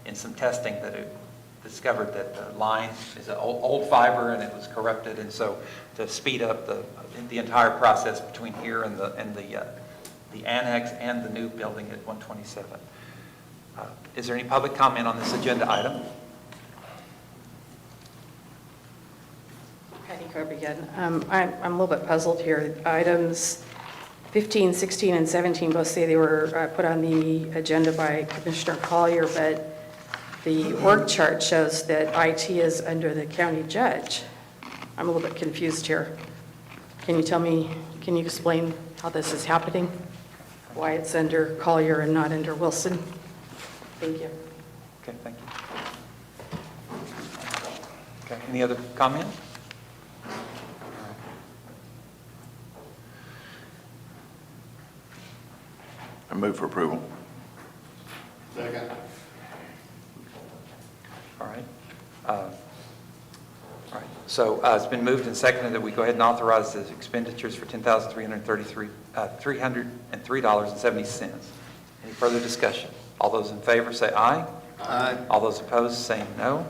in some testing that it discovered that the line is an old fiber and it was corrupted, and so to speed up the entire process between here and the annex and the new building at 127. Is there any public comment on this agenda item? Patty Cobb again. I'm a little bit puzzled here. Items 15, 16, and 17 both say they were put on the agenda by Commissioner Collier, but the org chart shows that IT is under the county judge. I'm a little bit confused here. Can you tell me, can you explain how this is happening? Why it's under Collier and not under Wilson? Thank you. Okay, thank you. Okay, any other comment? I move for approval. Second. All right. All right. So it's been moved and seconded that we go ahead and authorize the expenditures for $10,303.70. Any further discussion? All those in favor say aye. Aye. All those opposed say no.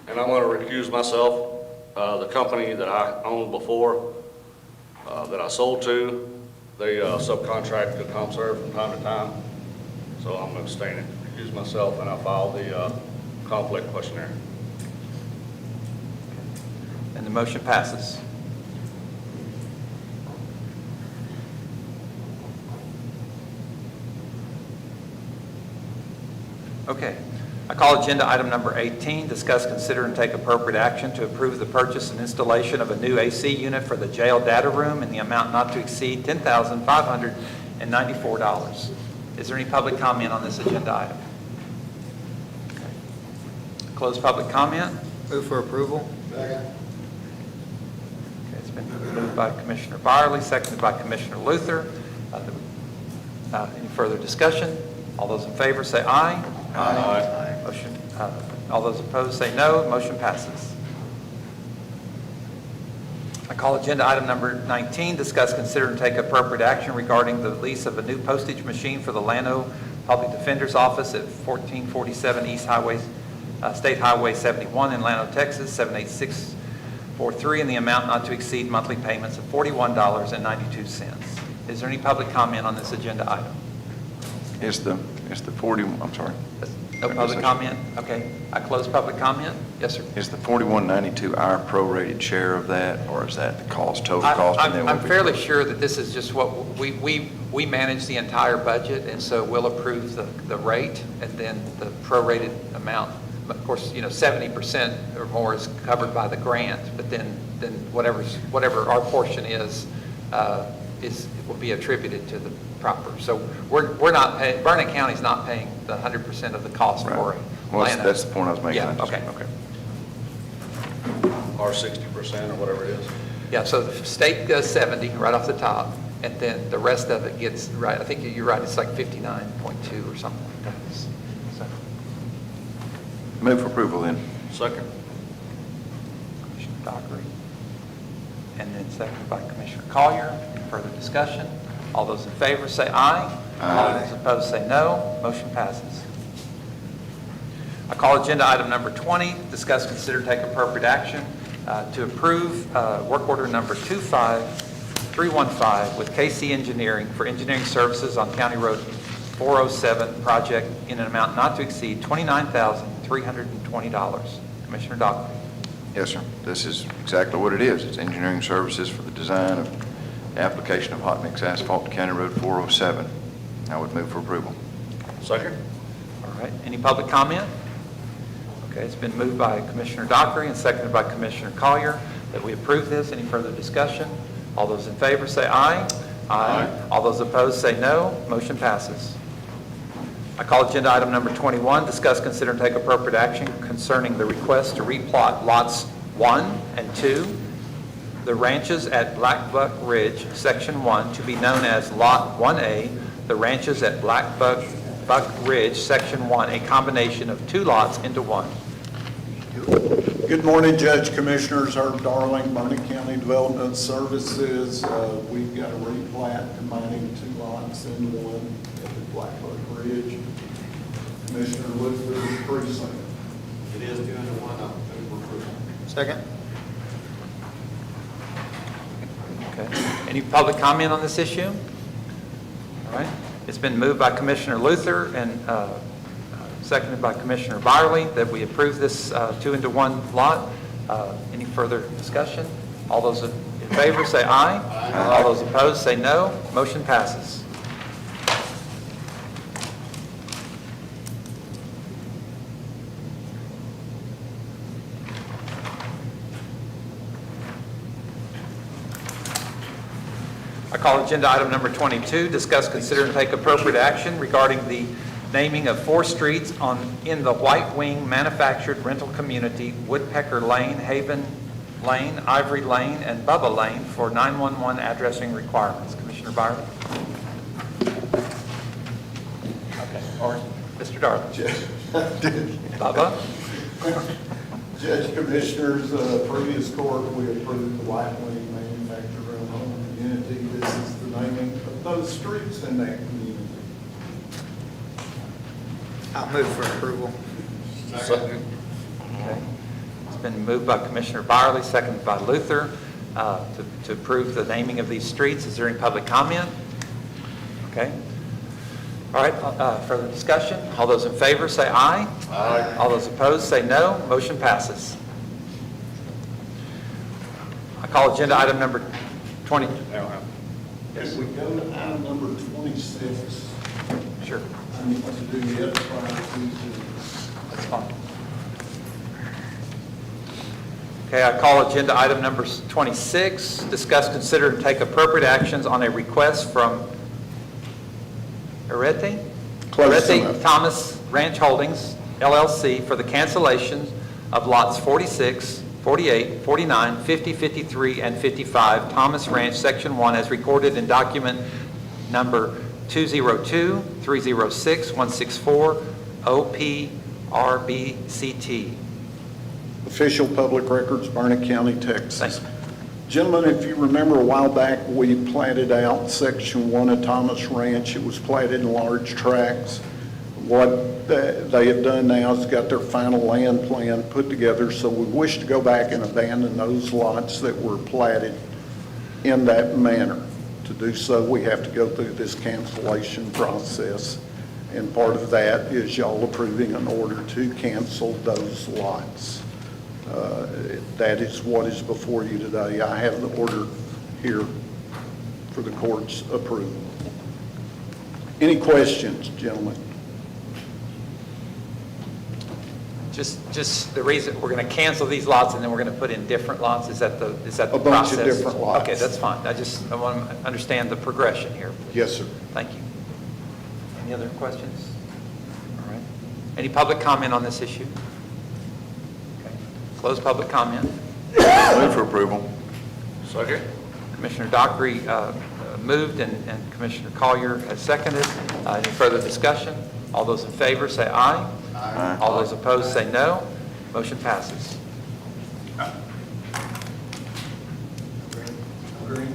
And I'm going to recuse myself. The company that I owned before, that I sold to, they subcontract to ComServe from time to time. So I'm going to abstain and recuse myself, and I filed the conflict questionnaire. And the motion passes. Okay. I call agenda item number 18, discuss, consider, and take appropriate action to approve the purchase and installation of a new AC unit for the jail data room in the amount not to exceed $10,594. Is there any public comment on this agenda item? Okay. Close public comment. Move for approval. Second. Okay, it's been moved by Commissioner Byerly, seconded by Commissioner Luther. Any further discussion? All those in favor say aye. Aye. Motion. All those opposed say no. Motion passes. I call agenda item number 19, discuss, consider, and take appropriate action regarding the lease of a new postage machine for the Llano Public Defender's Office at 1447 East Highway, State Highway 71 in Llano, Texas, 78643, in the amount not to exceed monthly payments of $41.92. Is there any public comment on this agenda item? It's the 40, I'm sorry. No public comment? Okay. I close public comment. Yes, sir. Is the 4192 our prorated share of that, or is that the cost, total cost? and then I'm we'll be- fairly sure that this is just what, we manage the entire budget, and so we'll approve the rate, and then the prorated amount. Of course, 70% or more is covered by the grant, but then whatever our portion is will be attributed to the proper. So we're not paying, Burnett County's not paying the 100% of the cost for Right. it. Well, that's the point I was making. Yeah, okay. Or 60% or whatever it is. Yeah, so the state does 70 right off the top, and then the rest of it gets, right, I think you're right, it's like 59.2 or something like that. So, Move for approval then. Second. Commissioner Dockery, and then seconded by Commissioner Collier. Any further discussion? All those in favor say aye. Aye. All those opposed say no. Motion passes. I call agenda item number 20, discuss, consider, take appropriate action to approve work order number 25315 with KC Engineering for engineering services on County Road 407 project in an amount not to exceed $29,320. Commissioner Dockery. Yes, sir. This is exactly what it is. It's engineering services for the design of the application of hot mix asphalt to County Road 407. I would move for approval. Second. All right, any public comment? Okay, it's been moved by Commissioner Dockery and seconded by Commissioner Collier that we approve this. Any further discussion? All those in favor say aye. Aye. All those opposed say no. Motion passes. I call agenda item number 21, discuss, consider, and take appropriate action concerning the request to replot lots 1 and 2, the ranches at Black Buck Ridge, Section 1, to be known as Lot 1A, the ranches at Black Buck Ridge, Section 1, a combination of 2 lots into one. Good morning, Judge Commissioners. Herb Darling, Burnett County Development Services. We've got a replat combining 2 lots into one at the Black Buck Ridge. Commissioner Luther, precinct. It is 2 into 1, I'll move for approval. Second? Okay. Any public comment on this issue? All right. It's been moved by Commissioner Luther and seconded by Commissioner Byerly that we approve this 2 into 1 lot. Any further discussion? All those in favor say aye. All those opposed say no. Motion passes. I call agenda item number 22, discuss, consider, and take appropriate action regarding the naming of 4 streets in the White Wing Manufactured Rental Community, Woodpecker Lane, Haven Lane, Ivory Lane, and Bubba Lane for 911 addressing requirements. Commissioner Byerly? Okay, or Mr. Darling? Bubba? Judge Commissioners, previous court, we approved the White Wing Manufactured Rental Home Community. This is the naming of those streets in that community. I'll move for approval. Second. Okay. It's been moved by Commissioner Byerly, seconded by Luther, to approve the naming of these streets. Is there any public comment? Okay. All right, further discussion? All those in favor say aye. Aye. All those opposed say no. Motion passes. I call agenda item number 20. If we go to item number 26, Sure, I need to do the enterprise. that's fine. Okay, I call agenda item number 26, discuss, consider, and take appropriate actions on a request from Arete Thomas Ranch Holdings, LLC, for the cancellation of lots 46, 48, 49, 50, 53, and 55, Thomas Ranch, Section 1, as recorded in document number 202-306-164, OPRBCT. Official Public Records, Burnett County, Texas. Thanks. Gentlemen, if you remember a while back, we platted out Section 1 of Thomas Ranch. It was platted in large tracts. What they have done now is got their final land plan put together, so we wish to go back and abandon those lots that were platted in that manner. To do so, we have to go through this cancellation process. And part of that is y'all approving an order to cancel those lots. That is what is before you today. I have the order here for the court's approval. Any questions, gentlemen? Just the reason, we're going to cancel these lots and then we're going to put in different lots? Is that the process? A bunch of different lots. Okay, that's fine. I want to understand the progression here. Yes, sir. Thank you. Any other questions? All right. Any public comment on this issue? Okay. Close public comment. Move for approval. Second. Commissioner Dockery moved and Commissioner Collier has seconded. Any further discussion? All those in favor say aye. Aye. All those opposed say no. Motion passes. Agree.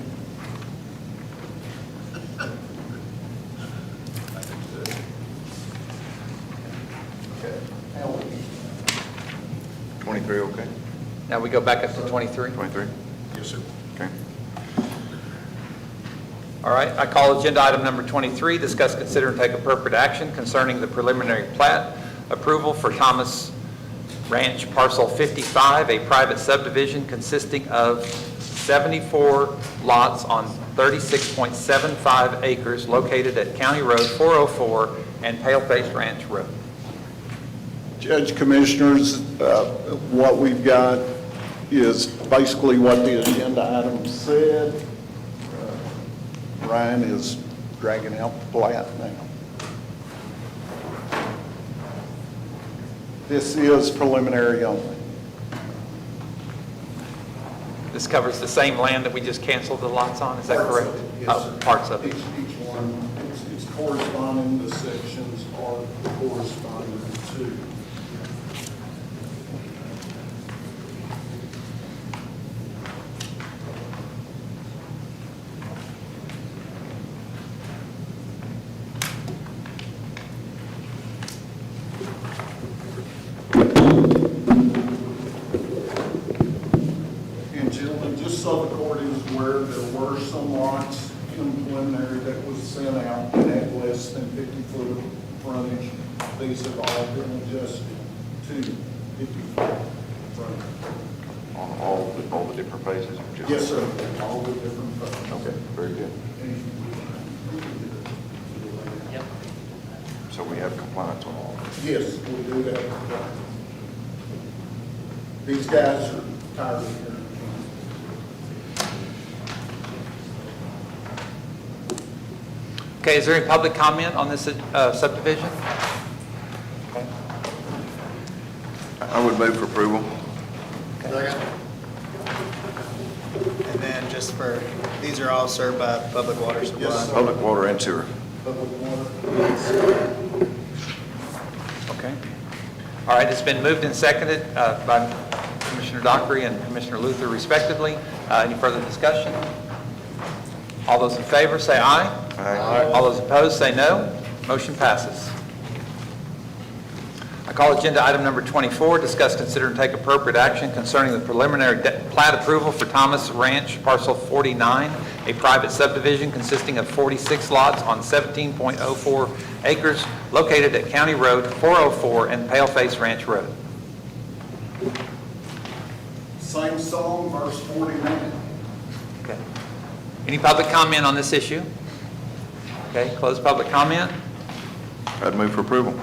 23, okay? Now we go back up to 23. 23? Yes, sir. Okay. All right, I call agenda item number 23, discuss, consider, and take appropriate action concerning the preliminary plat approval for Thomas Ranch Parcel 55, a private subdivision consisting of 74 lots on 36.75 acres located at County Road 404 and Paleface Ranch Road. Judge, Commissioners, what we've got is basically what the agenda item said. Ryan is dragging out the plat now. This is preliminary only. This covers the same land that we just canceled the lots on, is that correct? Yes, sir. Parts of it. Each one, it's corresponding, the sections are corresponding to. And gentlemen, just so the court is aware, there were some lots in preliminary that was sent out that had less than 50 foot of frontage. These have all been adjusted to 50 foot frontage. On all the different phases? or just- Yes, sir, all the different phases. Okay, very good. Yep. So we have compliance on all of Yes, we do that. These guys are tired of hearing. Okay, is there any public comment on this subdivision? Okay. I would move for approval. And then just for, these are all served by public water supply. Yes, sir. Public water and sewer. Public water. Okay. All right, it's been moved and seconded by Commissioner Dockery and Commissioner Luther respectively. Any further discussion? All those in favor say aye. Aye. All those opposed say no. Motion passes. I call agenda item number 24, discuss, consider, and take appropriate action concerning the preliminary plat approval for Thomas Ranch Parcel 49, a private subdivision consisting of 46 lots on 17.04 acres located at County Road 404 and Paleface Ranch Road. Same song, verse 49. Okay. Any public comment on this issue? Okay, close public comment. I'd move for approval.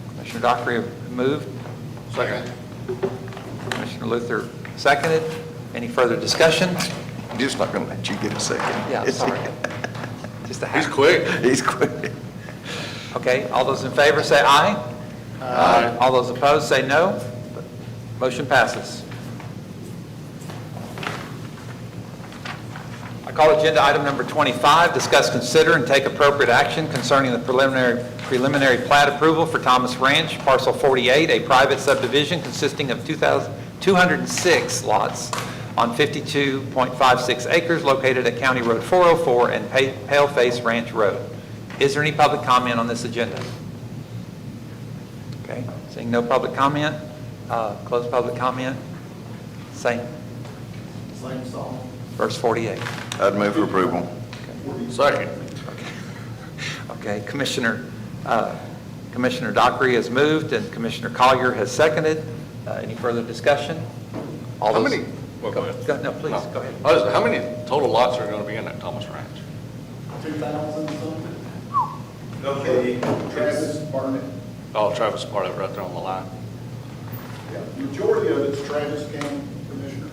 Commissioner Dockery moved. Second. Commissioner Luther seconded. Any further discussion? I'm just not going to let you get a second. Yeah, sorry. Just a He's half. quick. He's quick. Okay, all those in favor say aye. Aye. All those opposed say no. Motion passes. I call agenda item number 25, discuss, consider, and take appropriate action concerning the preliminary plat approval for Thomas Ranch, Parcel 48, a private subdivision consisting of 206 lots on 52.56 acres located at County Road 404 and Paleface Ranch Road. Is there any public comment on this agenda? Okay, seeing no public comment, close public comment. Same, Same song. verse 48. I'd move for approval. Second. Okay, Commissioner Commissioner Dockery has moved and Commissioner Collier has seconded. Any further discussion? All How those- many? Well, go ahead. No, please, go ahead. How many total lots are going to be in that Thomas Ranch? 2,000 something? Okay. Travis, Barnett. Oh, Travis is part of it right there on the line. Yeah, majority of it's Travis County, Commissioner.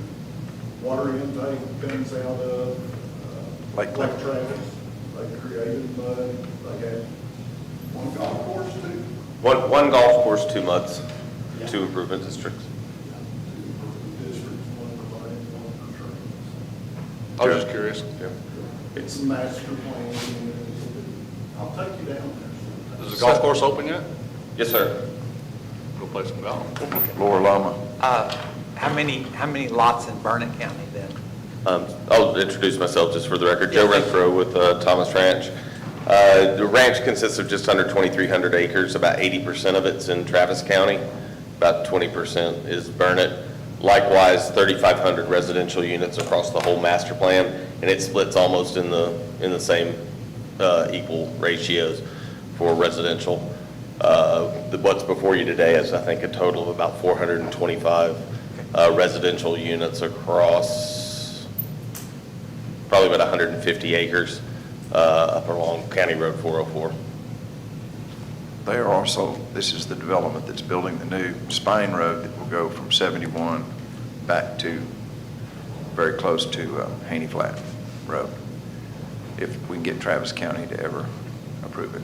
Water intake comes out of Lake Lake Travis. They created mud. They had one golf course too. One golf course, 2 muds, 2 improvement districts. Two districts, one provided, one for trails. I was just curious. It's a master plan. I'll take you down there. Is the golf course open yet? Yes, sir. Go play some golf. Lower Loma. How many lots in Burnett County then? I'll introduce myself just for the record. Joe Renfro with Thomas Ranch. The ranch consists of just under 2,300 acres. About 80% of it's in Travis County. About 20% is Burnett. Likewise, 3,500 residential units across the whole master plan, and it splits almost in the same equal ratios for residential. What's before you today is, I think, a total of about 425 residential units across probably about 150 acres up along County Road 404. They are also, this is the development that's building the new Spine Road that will go from 71 back to very close to Haney Flat Road, if we can get Travis County to ever approve it.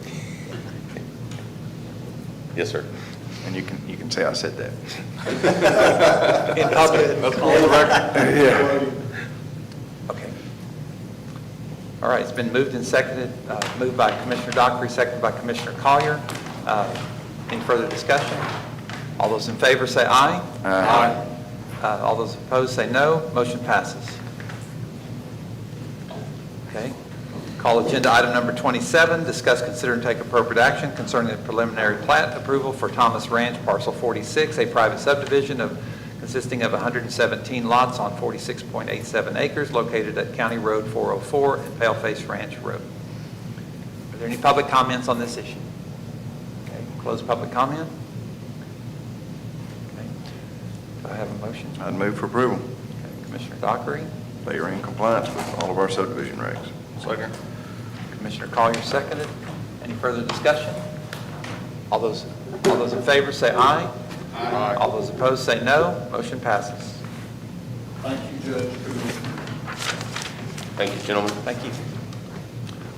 Yes, sir. And you can say I said that. In public. That's on the record. Yeah. Okay. All right, it's been moved and seconded, moved by Commissioner Dockery, seconded by Commissioner Collier. Any further discussion? All those in favor say aye. Aye. All those opposed say no. Motion passes. Okay. Call agenda item number 27, discuss, consider, and take appropriate action concerning the preliminary plat approval for Thomas Ranch, parcel 46, a private subdivision consisting of 117 lots on 46.87 acres located at County Road 404 and Paleface Ranch Road. Are there any public comments on this issue? Okay, close public comment. Okay. Do I have a motion? I'd move for approval. Okay, Commissioner Dockery, They are in compliance with all of our subdivision regs. Second. Commissioner Collier seconded. Any further discussion? All those in favor say aye. Aye. All those opposed say no. Motion passes. Thank you, Judge. Thank you, gentlemen. Thank you.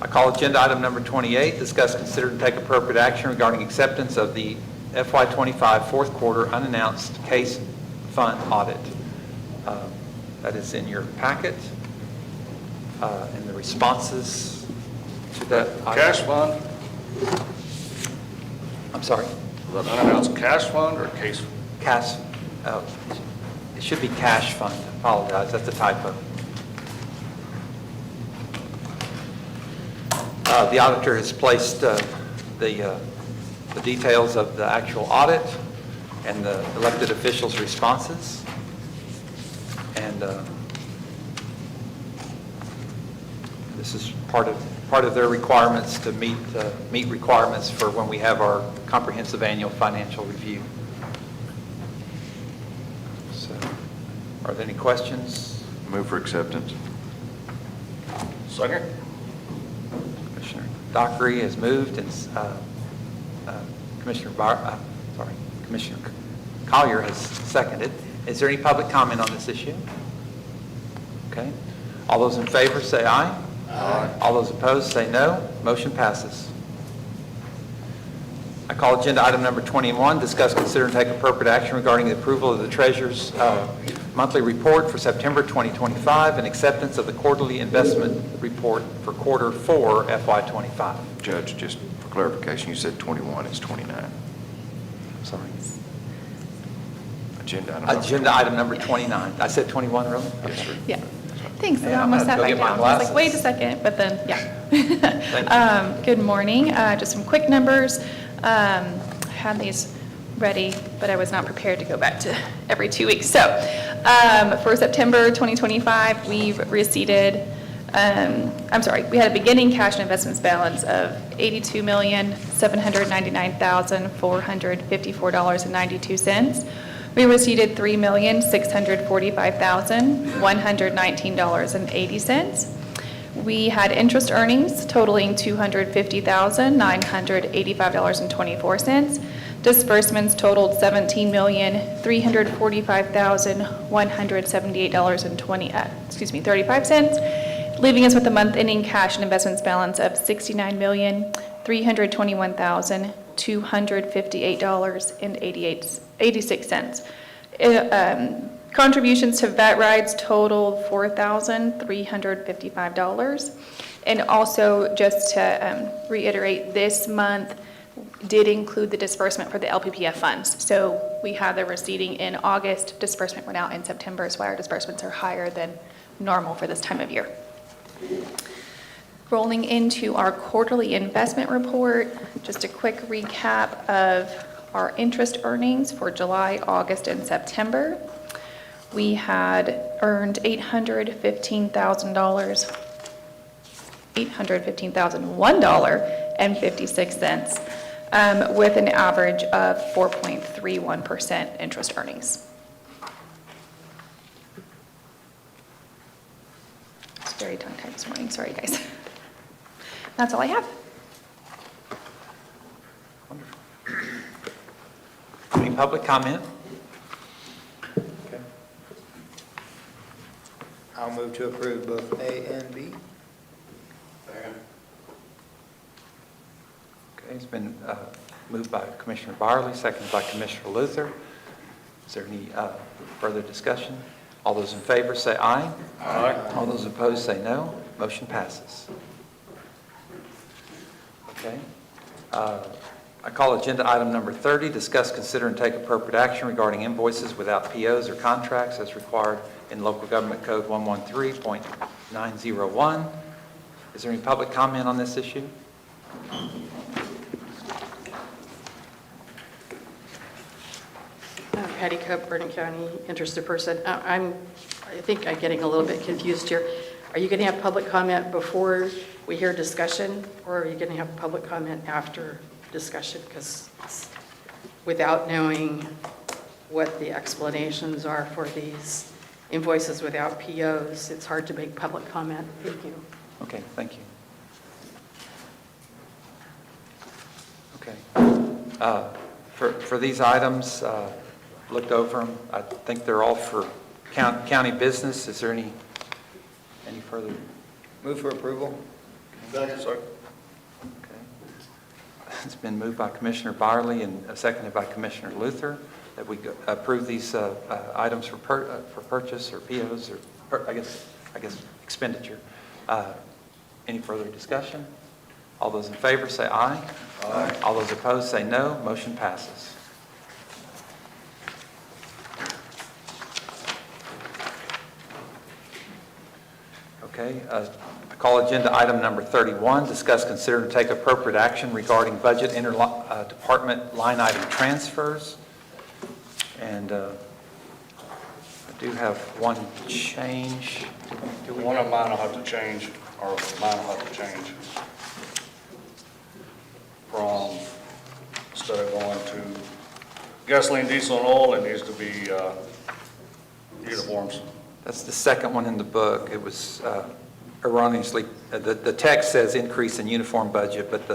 I call agenda item number 28, discuss, consider, and take appropriate action regarding acceptance of the FY25 fourth quarter unannounced case fund audit. That is in your packet. And the responses to that item. Cash fund? I'm sorry. Is that unannounced cash fund or case? Cash, it should be cash fund. I apologize, that's a typo. The auditor has placed the details of the actual audit and the elected officials' responses. And this is part of their requirements to meet requirements for when we have our comprehensive annual financial review. So, are there any questions? Move for acceptance. Second. Commissioner Dockery has moved, and Commissioner Collier has seconded. Is there any public comment on this issue? Okay. All those in favor say aye. Aye. All those opposed say no. Motion passes. I call agenda item number 21, discuss, consider, and take appropriate action regarding the approval of the Treasurer's monthly report for September 2025 and acceptance of the quarterly investment report for quarter 4 FY25. Judge, just for clarification, you said 21, it's 29. Sorry. Agenda Item number 29. I said 21, really? Yes, sir. Yeah. Thanks, I Yeah, I'm almost gonna sat go back get my down. I was glasses. like, wait a second, but then, Thank yeah. Good morning, just some quick numbers. Had these ready, but I was not prepared to go back to every 2 weeks. So, for September 2025, we've receipted We had a beginning cash and investments balance of $82,799,454.92. We received $3,645,119.80. We had interest earnings totaling $250,985.24. Disbursements totaled $17,345,178.35, leaving us with a month-ending cash and investments balance of $69,321,258.86. Contributions to vet rides totaled $4,355. And also, just to reiterate, this month did include the disbursement for the LPPF funds. So we had the receiving in August, disbursement went out in September, so our disbursements are higher than normal for this time of year. Rolling into our quarterly investment report, just a quick recap of our interest earnings for July, August, and September. We had earned $815,001.56, with an average of 4.31% interest earnings. It's very tongue-tied this morning, sorry guys. That's all I have. Any public comment? I'll move to approve both A and B. Second. Okay, it's been moved by Commissioner Barley, seconded by Commissioner Luther. Is there any further discussion? All those in favor say aye. Aye. All those opposed say no. Motion passes. Okay. I call agenda item number 30, discuss, consider, and take appropriate action regarding invoices without POs or contracts as required in Local Government Code 113.901. Is there any public comment on this issue? Patty Cope, Burnett County, interested person. I think I'm getting a little bit confused here. Are you going to have public comment before we hear discussion, or are you going to have public comment after discussion? Because without knowing what the explanations are for these invoices without POs, it's hard to make public comment. Thank you. Okay, thank you. Okay. For these items, looked over them. I think they're all for county business. Is there any further? Move for approval. Second, sir. Okay. It's been moved by Commissioner Barley and seconded by Commissioner Luther that we approve these items for purchase or POs or I guess expenditure. Any further discussion? All those in favor say aye. Aye. All those opposed say no. Motion passes. Okay. I call agenda item number 31, discuss, consider, and take appropriate action regarding budget interdepartment line item transfers. And I do have one change. One of mine will have to change, or mine will have to change from, instead of going to gasoline, diesel, and oil, it needs to be uniforms. That's the second one in the book. It was erroneously, the text says increase in uniform budget, but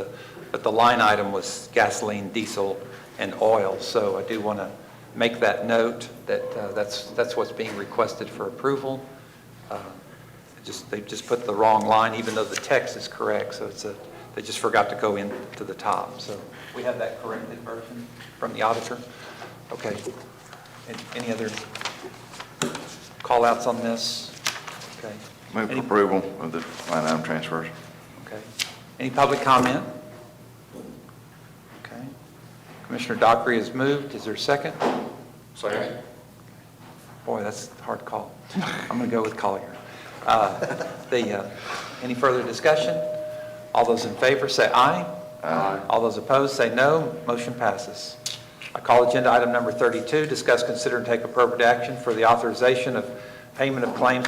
the line item was gasoline, diesel, and oil. So I do want to make that note that that's what's being requested for approval. They just put the wrong line, even though the text is correct. So they just forgot to go into the top. So we have that corrected version from the auditor. Okay. Any other call-outs on this? Okay. Move for approval of the line item transfers. Okay. Any public comment? Okay. Commissioner Dockery has moved. Is there a second? Second. Boy, that's a hard call. I'm going to go with Collier. Any further discussion? All those in favor say aye. Aye. All those opposed say no. Motion passes. I call agenda item number 32, discuss, consider, and take appropriate action for the authorization of payment of claims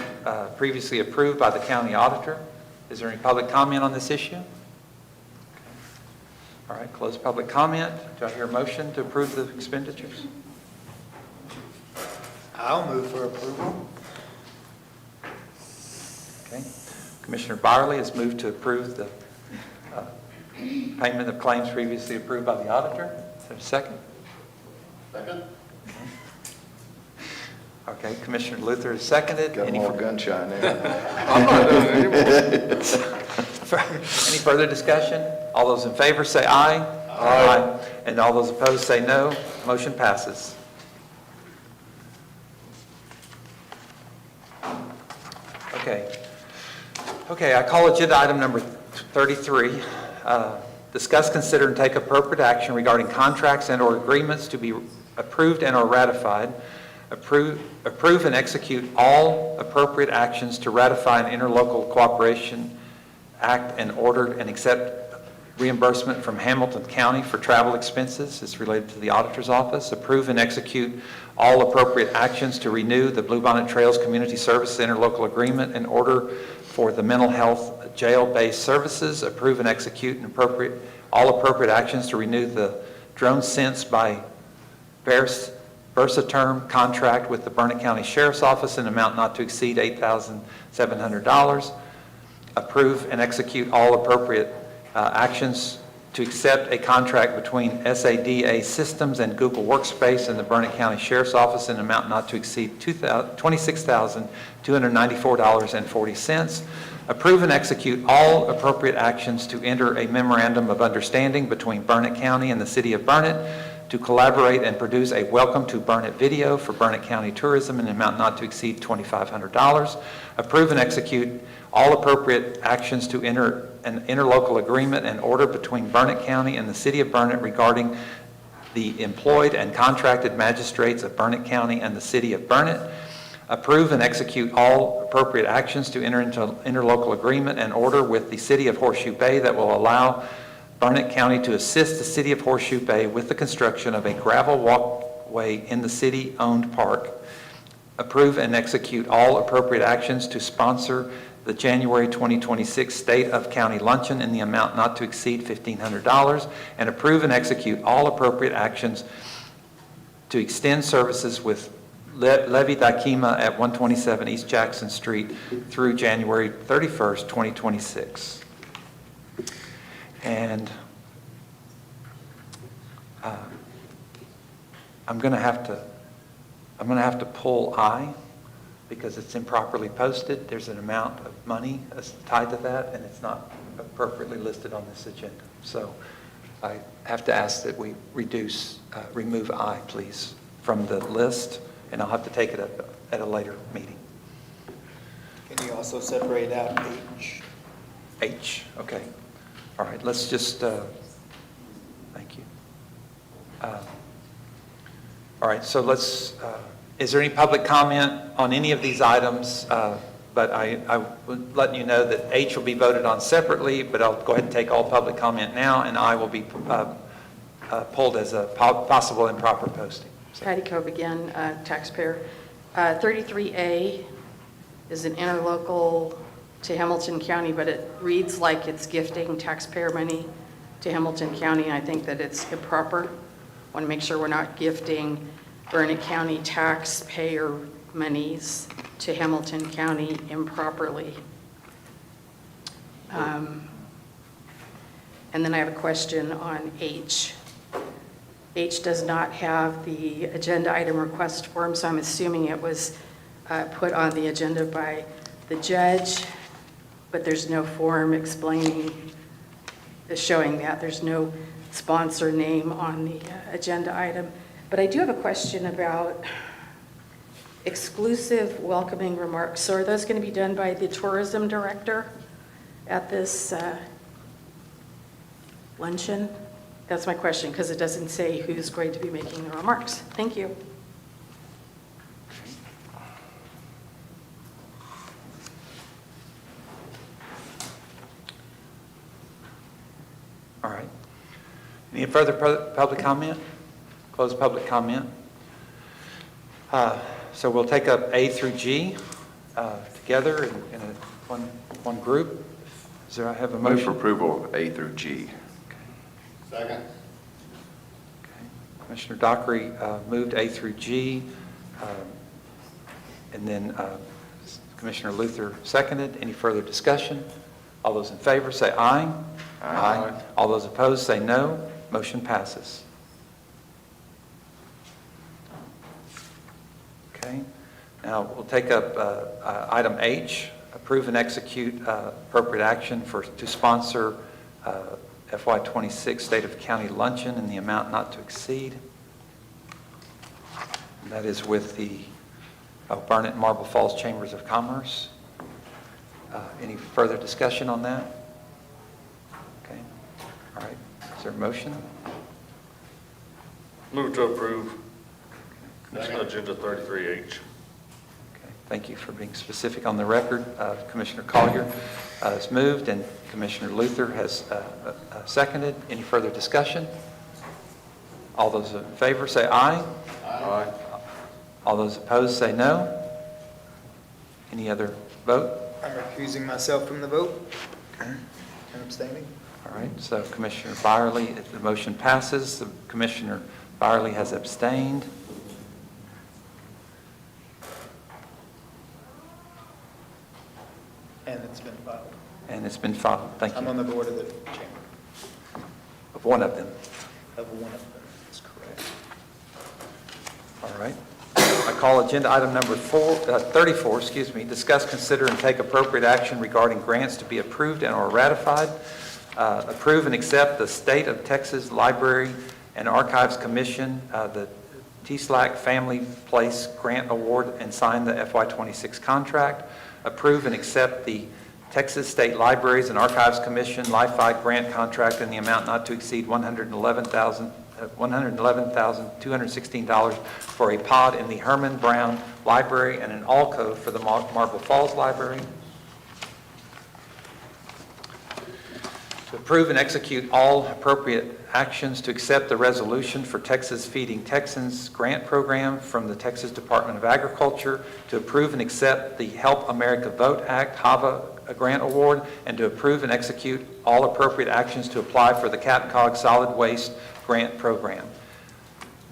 previously approved by the county auditor. Is there any public comment on this issue? All right, close public comment. Do I hear a motion to approve the expenditures? I'll move for approval. Okay. Commissioner Byerly has moved to approve the payment of claims previously approved by the auditor. Is there a second? Second? Okay, Commissioner Luther has seconded. Got Any more gun shy now. Any further discussion? All those in favor say aye. Aye. And all those opposed say no. Motion passes. Okay, I call agenda item number 33. Discuss, consider, and take appropriate action regarding contracts and/or agreements to be approved and/or ratified. Approve and execute all appropriate actions to ratify an interlocal cooperation act and order and accept reimbursement from Hamilton County for travel expenses. It's related to the auditor's office. Approve and execute all appropriate actions to renew the Bluebonnet Trails Community Services interlocal agreement in order for the mental health jail-based services. Approve and execute all appropriate actions to renew the Drone Sense by Versaterm contract with the Burnett County Sheriff's Office in an amount not to exceed $8,700. Approve and execute all appropriate actions to accept a contract between SADA Systems and Google Workspace and the Burnett County Sheriff's Office in an amount not to exceed $26,294.40. Approve and execute all appropriate actions to enter a memorandum of understanding between Burnett County and the City of Burnett to collaborate and produce a Welcome to Burnett video for Burnett County tourism in an amount not to exceed $2,500. Approve and execute all appropriate actions to enter an interlocal agreement and order between Burnett County and the City of Burnett regarding the employed and contracted magistrates of Burnett County and the City of Burnett. Approve and execute all appropriate actions to enter into interlocal agreement and order with the City of Horseshoe Bay that will allow Burnett County to assist the City of Horseshoe Bay with the construction of a gravel walkway in the city-owned park. Approve and execute all appropriate actions to sponsor the January 2026 State of County Luncheon in the amount not to exceed $1,500, and approve and execute all appropriate actions to extend services with Levi Dykema at 127 East Jackson Street through January 31st, 2026. And I'm going to have to pull I because it's improperly posted. There's an amount of money tied to that, and it's not appropriately listed on this agenda. So I have to ask that we remove I, please, from the list, and I'll have to take it up at a later meeting. Can you also separate out H? H, okay. All right, let's just, thank you. All right, so let's, is there any public comment on any of these items? But I would let you know that H will be voted on separately, but I'll go ahead and take all public comment now, and I will be pulled as a possible improper posting. Patty Cove again, taxpayer. 33A is an interlocal to Hamilton County, but it reads like it's gifting taxpayer money to Hamilton County, and I think that it's improper. Want to make sure we're not gifting Burnett County taxpayer monies to Hamilton County improperly. And then I have a question on H. H does not have the agenda item request form, so I'm assuming it was put on the agenda by the judge, but there's no form showing that. There's no sponsor name on the agenda item. But I do have a question about exclusive welcoming remarks. So are those going to be done by the tourism director at this luncheon? That's my question, because it doesn't say who's going to be making the remarks. Thank you. All right. Any further public comment? Close public comment. So we'll take up A through G together in one group. Is there, I have a Move for motion? approval of A through G. Second. Commissioner Dockery moved A through G, and then Commissioner Luther seconded. Any further discussion? All those in favor say aye. Aye. All those opposed say no. Motion passes. Okay. Now, we'll take up item H, approve and execute appropriate action to sponsor FY26 State of County Luncheon in the amount not to exceed. And that is with the Barnett and Marble Falls Chambers of Commerce. Any further discussion on that? Okay. All right. Is there a motion? Move to approve Agenda 33H. Okay. Thank you for being specific on the record. Commissioner Collier has moved and Commissioner Luther has seconded. Any further discussion? All those in favor say aye. Aye. All those opposed say no. Any other vote? I'm recusing myself from the vote. And abstaining. All right, so Commissioner Byerly, if the motion passes, Commissioner Byerly has abstained. And it's been filed. And it's been filed. Thank you. I'm on the board of the chamber, Of one of them. of one of them, that's correct. All right. I call agenda item number 34, discuss, consider, and take appropriate action regarding grants to be approved and or ratified. Approve and accept the State of Texas Library and Archives Commission, the TSLAC Family Place Grant Award, and sign the FY26 contract. Approve and accept the Texas State Libraries and Archives Commission Li-Fi grant contract in the amount not to exceed $111,216 for a pod in the Herman Brown Library and an alcove for the Marble Falls Library. To approve and execute all appropriate actions to accept the resolution for Texas Feeding Texans grant program from the Texas Department of Agriculture, to approve and accept the Help America Vote Act HAVA grant award, and to approve and execute all appropriate actions to apply for the CAPCOG Solid Waste Grant Program.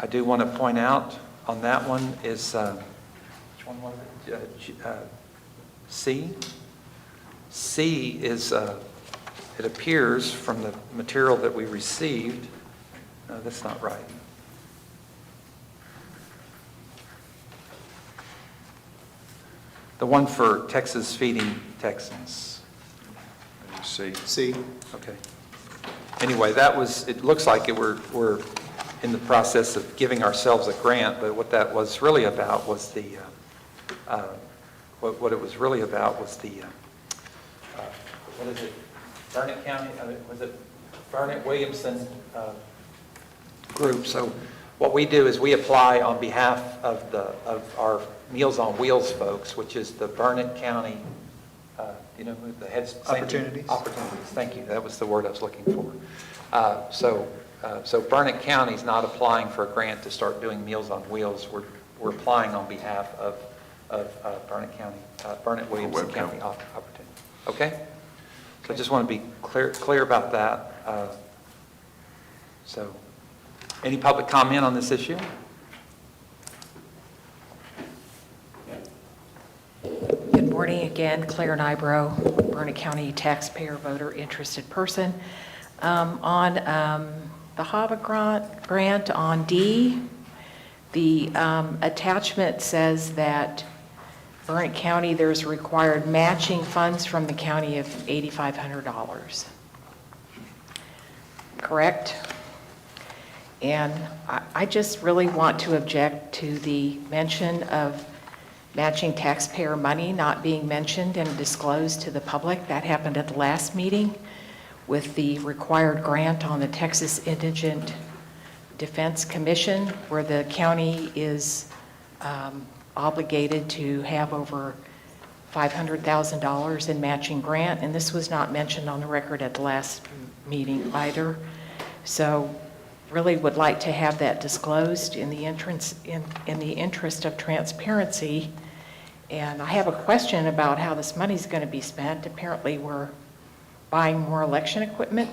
I do want to point out on that one is, which one was it? C? C is, it appears from the material that we received, no, that's not right. The one for Texas Feeding Texans. C. C, okay. Anyway, that was, it looks like we're in the process of giving ourselves a grant, but what that was really about was the, what it was really about was the, what is it, Barnett County, was it Barnett Williamson group. So what we do is we apply on behalf of our Meals on Wheels folks, which is the Barnett County, you know, who the heads. Opportunities. Opportunities, thank you. That was the word I was looking for. So Barnett County's not applying for a grant to start doing Meals on Wheels. We're applying on behalf of Barnett County, Barnett Williamson County Opportunity. Okay? So I just want to be clear about that. So, any public comment on this issue? Good morning again, Claire Nybro, Barnett County taxpayer, voter, interested person. On the HAVA grant on D, the attachment says that Barnett County, there's required matching funds from the county of $8,500. Correct? And I just really want to object to the mention of matching taxpayer money not being mentioned and disclosed to the public. That happened at the last meeting with the required grant on the Texas Indigent Defense Commission, where the county is obligated to have over $500,000 in matching grant, and this was not mentioned on the record at the last meeting either. So really would like to have that disclosed in the interest of transparency. And I have a question about how this money's going to be spent. Apparently, we're buying more election equipment.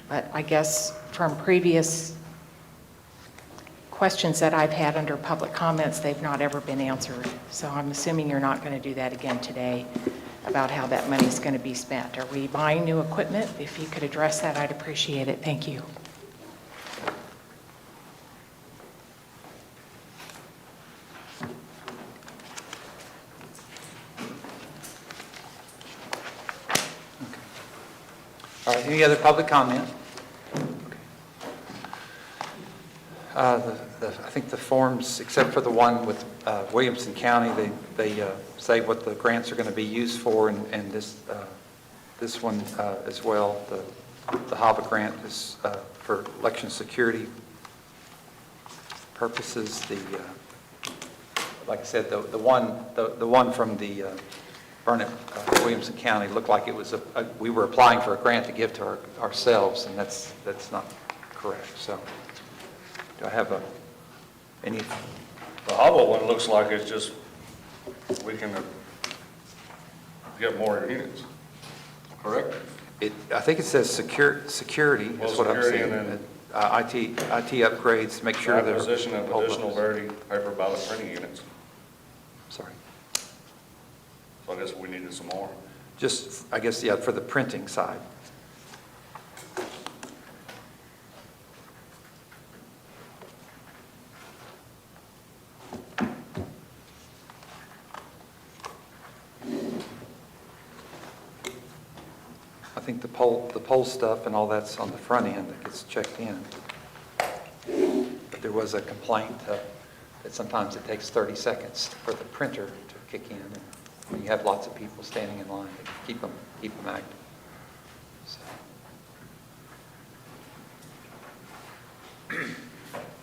But I guess from previous questions that I've had under public comments, they've not ever been answered. So I'm assuming you're not going to do that again today about how that money's going to be spent. Are we buying new equipment? If you could address that, I'd appreciate it. Thank you. All right, any other public comment? I think the forms, except for the one with Williamson County, they say what the grants are going to be used for, and this one as well. The HAVA grant is for election security purposes. Like I said, the one from the Burnett Williamson County looked like it was we were applying for a grant to give to ourselves, and that's not correct. So, do I have any? The HAVA one looks like it's just, we can get more units, correct? I think it says security Well, is what I'm security saying. and IT upgrades, make sure they're. Acquisition of additional Verity paper ballot printing units. Sorry. So I guess we needed some more. Just, I guess, yeah, for the printing side. I think the poll stuff and all that's on the front end that gets checked in. But there was a complaint that sometimes it takes 30 seconds for the printer to kick in. And when you have lots of people standing in line, they keep them active. So.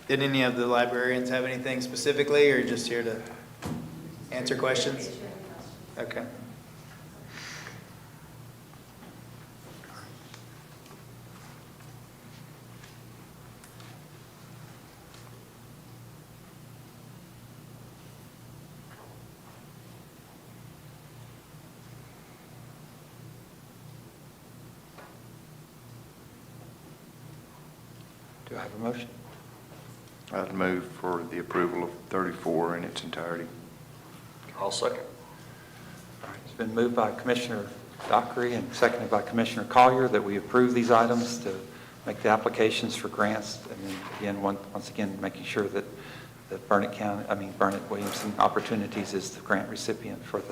Did any of the librarians have anything specifically, or just here to answer questions? Okay. Do I have a motion? I'd move for the approval of 34 in its entirety. I'll second. All right, it's been moved by Commissioner Dockery and seconded by Commissioner Collier that we approve these items to make the applications for grants. And then again, once again, making sure that Burnett Williamson Opportunities is the grant recipient for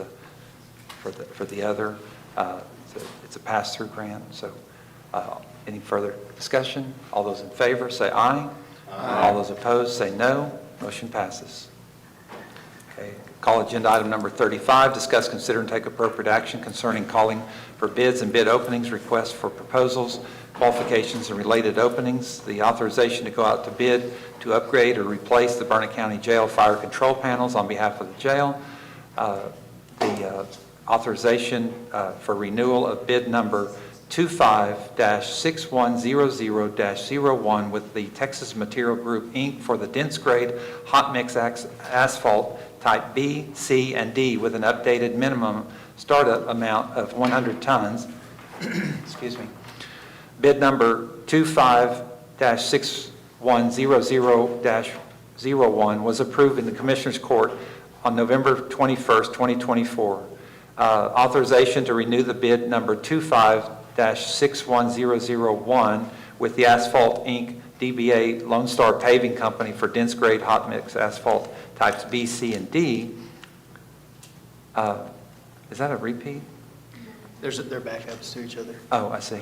the other. It's a pass-through grant. So any further discussion? All those in favor say aye. Aye. All those opposed say no. Motion passes. Okay. Call agenda item number 35, discuss, consider, and take appropriate action concerning calling for bids and bid openings, requests for proposals, qualifications, and related openings. The authorization to go out to bid to upgrade or replace the Burnett County Jail fire control panels on behalf of the jail. The authorization for renewal of bid number 25-6100-01 with the Texas Material Group, Inc. for the dense grade hot mix asphalt type B, C, and D with an updated minimum startup amount of 100 tons. Excuse me. Bid number 25-6100-01 was approved in the Commissioners Court on November 21st, 2024. Authorization to renew the bid number 25-61001 with the Asphalt Inc. DBA Lone Star Paving Company for dense grade hot mix asphalt types B, C, and D. Is that a repeat? They're backups to each other. Oh, I see.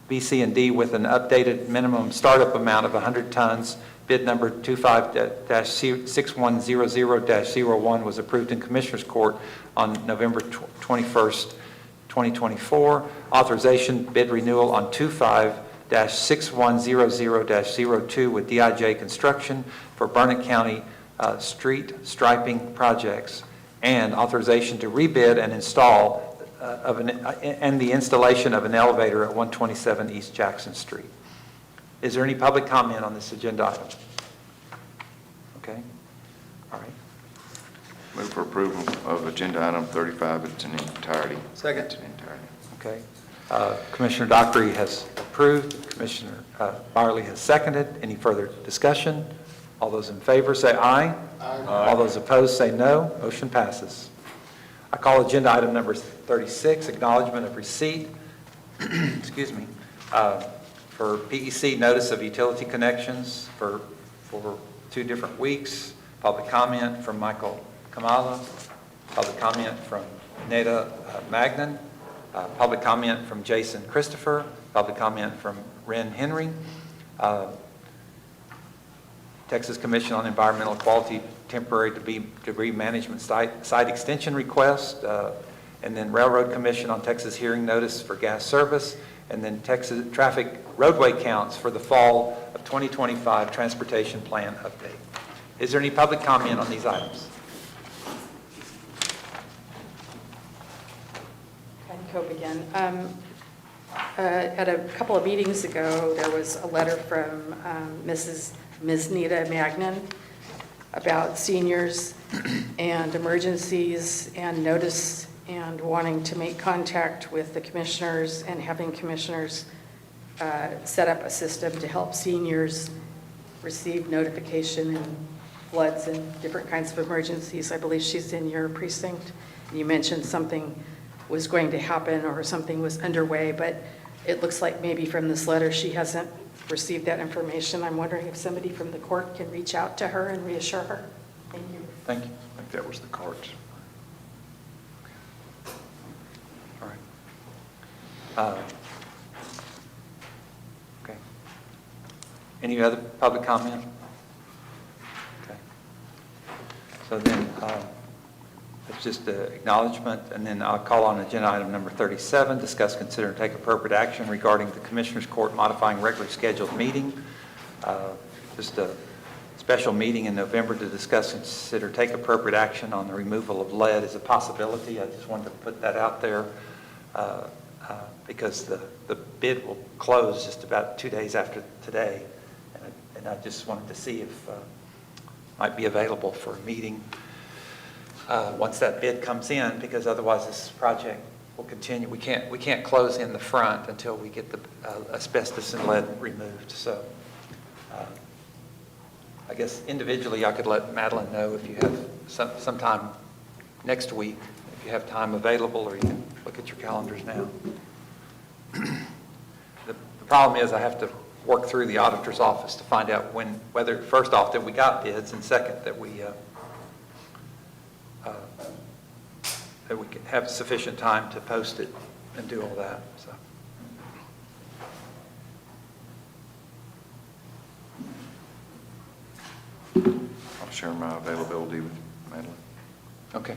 B, C, and D with an updated minimum startup amount of 100 tons. Bid number 25-6100-01 was approved in Commissioners Court on November 21st, 2024. Authorization bid renewal on 25-6100-02 with DIJ Construction for Burnett County street striping projects, and authorization to rebid and install and the installation of an elevator at 127 East Jackson Street. Is there any public comment on this agenda item? Okay, all right. Move for approval of agenda item 35 in its entirety. Second. Its entirety. Okay. Commissioner Dockery has approved, Commissioner Byerly has seconded. Any further discussion? All those in favor say aye. Aye. All those opposed say no. Motion passes. I call agenda item number 36, acknowledgement of receipt, excuse me, for PEC notice of utility connections for 2 different weeks. Public comment from Michael Kamala, public comment from Neda Magnan, public comment from Jason Christopher, public comment from Ren Henry, Texas Commission on Environmental Quality temporary debris management site extension request, and then Railroad Commission on Texas hearing notice for gas service, and then Texas traffic roadway counts for the fall of 2025 transportation plan update. Is there any public comment on these items? Ken Cope again. At a couple of meetings ago, there was a letter from Ms. Neda Magnan about seniors and emergencies and notice and wanting to make contact with the commissioners and having commissioners set up a system to help seniors receive notification in floods and different kinds of emergencies. I believe she's in your precinct. You mentioned something was going to happen or something was underway, but it looks like maybe from this letter she hasn't received that information. I'm wondering if somebody from the court can reach out to her and reassure her. Thank you. Thank you. I think that was the courts. All right. Okay. Any other public comment? Okay. So then, it's just an acknowledgement, and then I'll call on agenda item number 37, discuss, consider, and take appropriate action regarding the Commissioners Court modifying regularly scheduled meeting. Just a special meeting in November to discuss, consider, take appropriate action on the removal of lead is a possibility. I just wanted to put that out there because the bid will close just about 2 days after today, and I just wanted to see if might be available for a meeting once that bid comes in, because otherwise this project will continue. We can't close in the front until we get the asbestos and lead removed. So I guess individually I could let Madeline know if you have some time next week, if you have time available, or you can look at your calendars now. The problem is I have to work through the auditor's office to find out whether, first off, that we got bids, and second, that we can have sufficient time to post it and do all that. So. I'll share my availability with Madeline. Okay.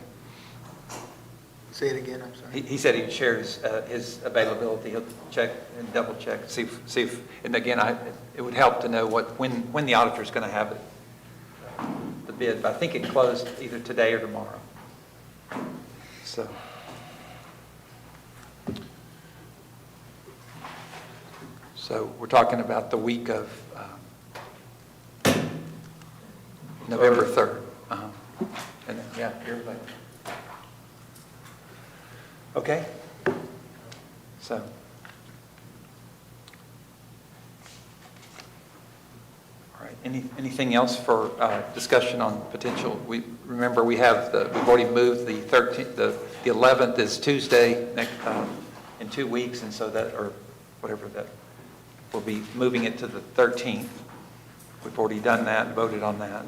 Say it again, I'm sorry. He said he'd share his availability. He'll check and double check, see if, and again, it would help to know when the auditor's going to have it, the bid. But I think it closed either today or tomorrow. So we're talking about the week of November 3rd. And then, yeah, you're right. Okay. So. All right. Anything else for discussion on potential? Remember we've already moved the 13th. The 11th is Tuesday in 2 weeks, and so that, or whatever that, we'll be moving it to the 13th. We've already done that, voted on that.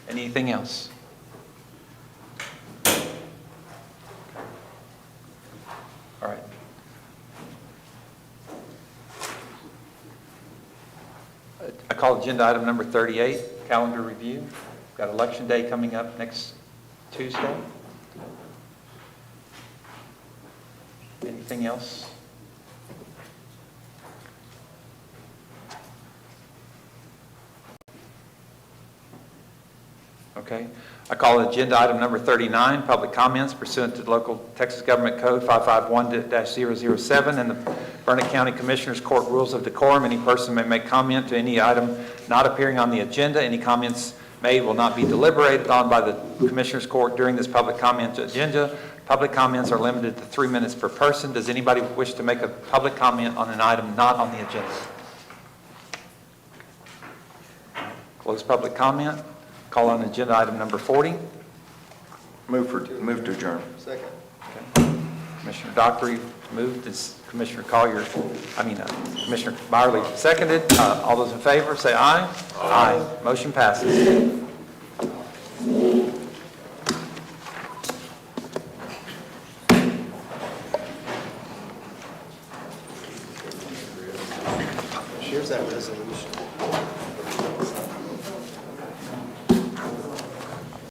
Anything else? All right. I call agenda item number 38, calendar review. We've got Election Day coming up next Tuesday. Anything else? Okay. I call agenda item number 39, public comments pursuant to local Texas Government Code 551-007 and the Burnett County Commissioners Court Rules of Decorum. Any person may make comment to any item not appearing on the agenda. Any comments made will not be deliberated on by the Commissioners Court during this public comment agenda. Public comments are limited to 3 minutes per person. Does anybody wish to make a public comment on an item not on the agenda? Close public comment. Call on agenda item number 40. Move to adjourn. Second. Commissioner Dockery moved, Commissioner Byerly seconded. All those in favor, say aye. Aye. Motion passes.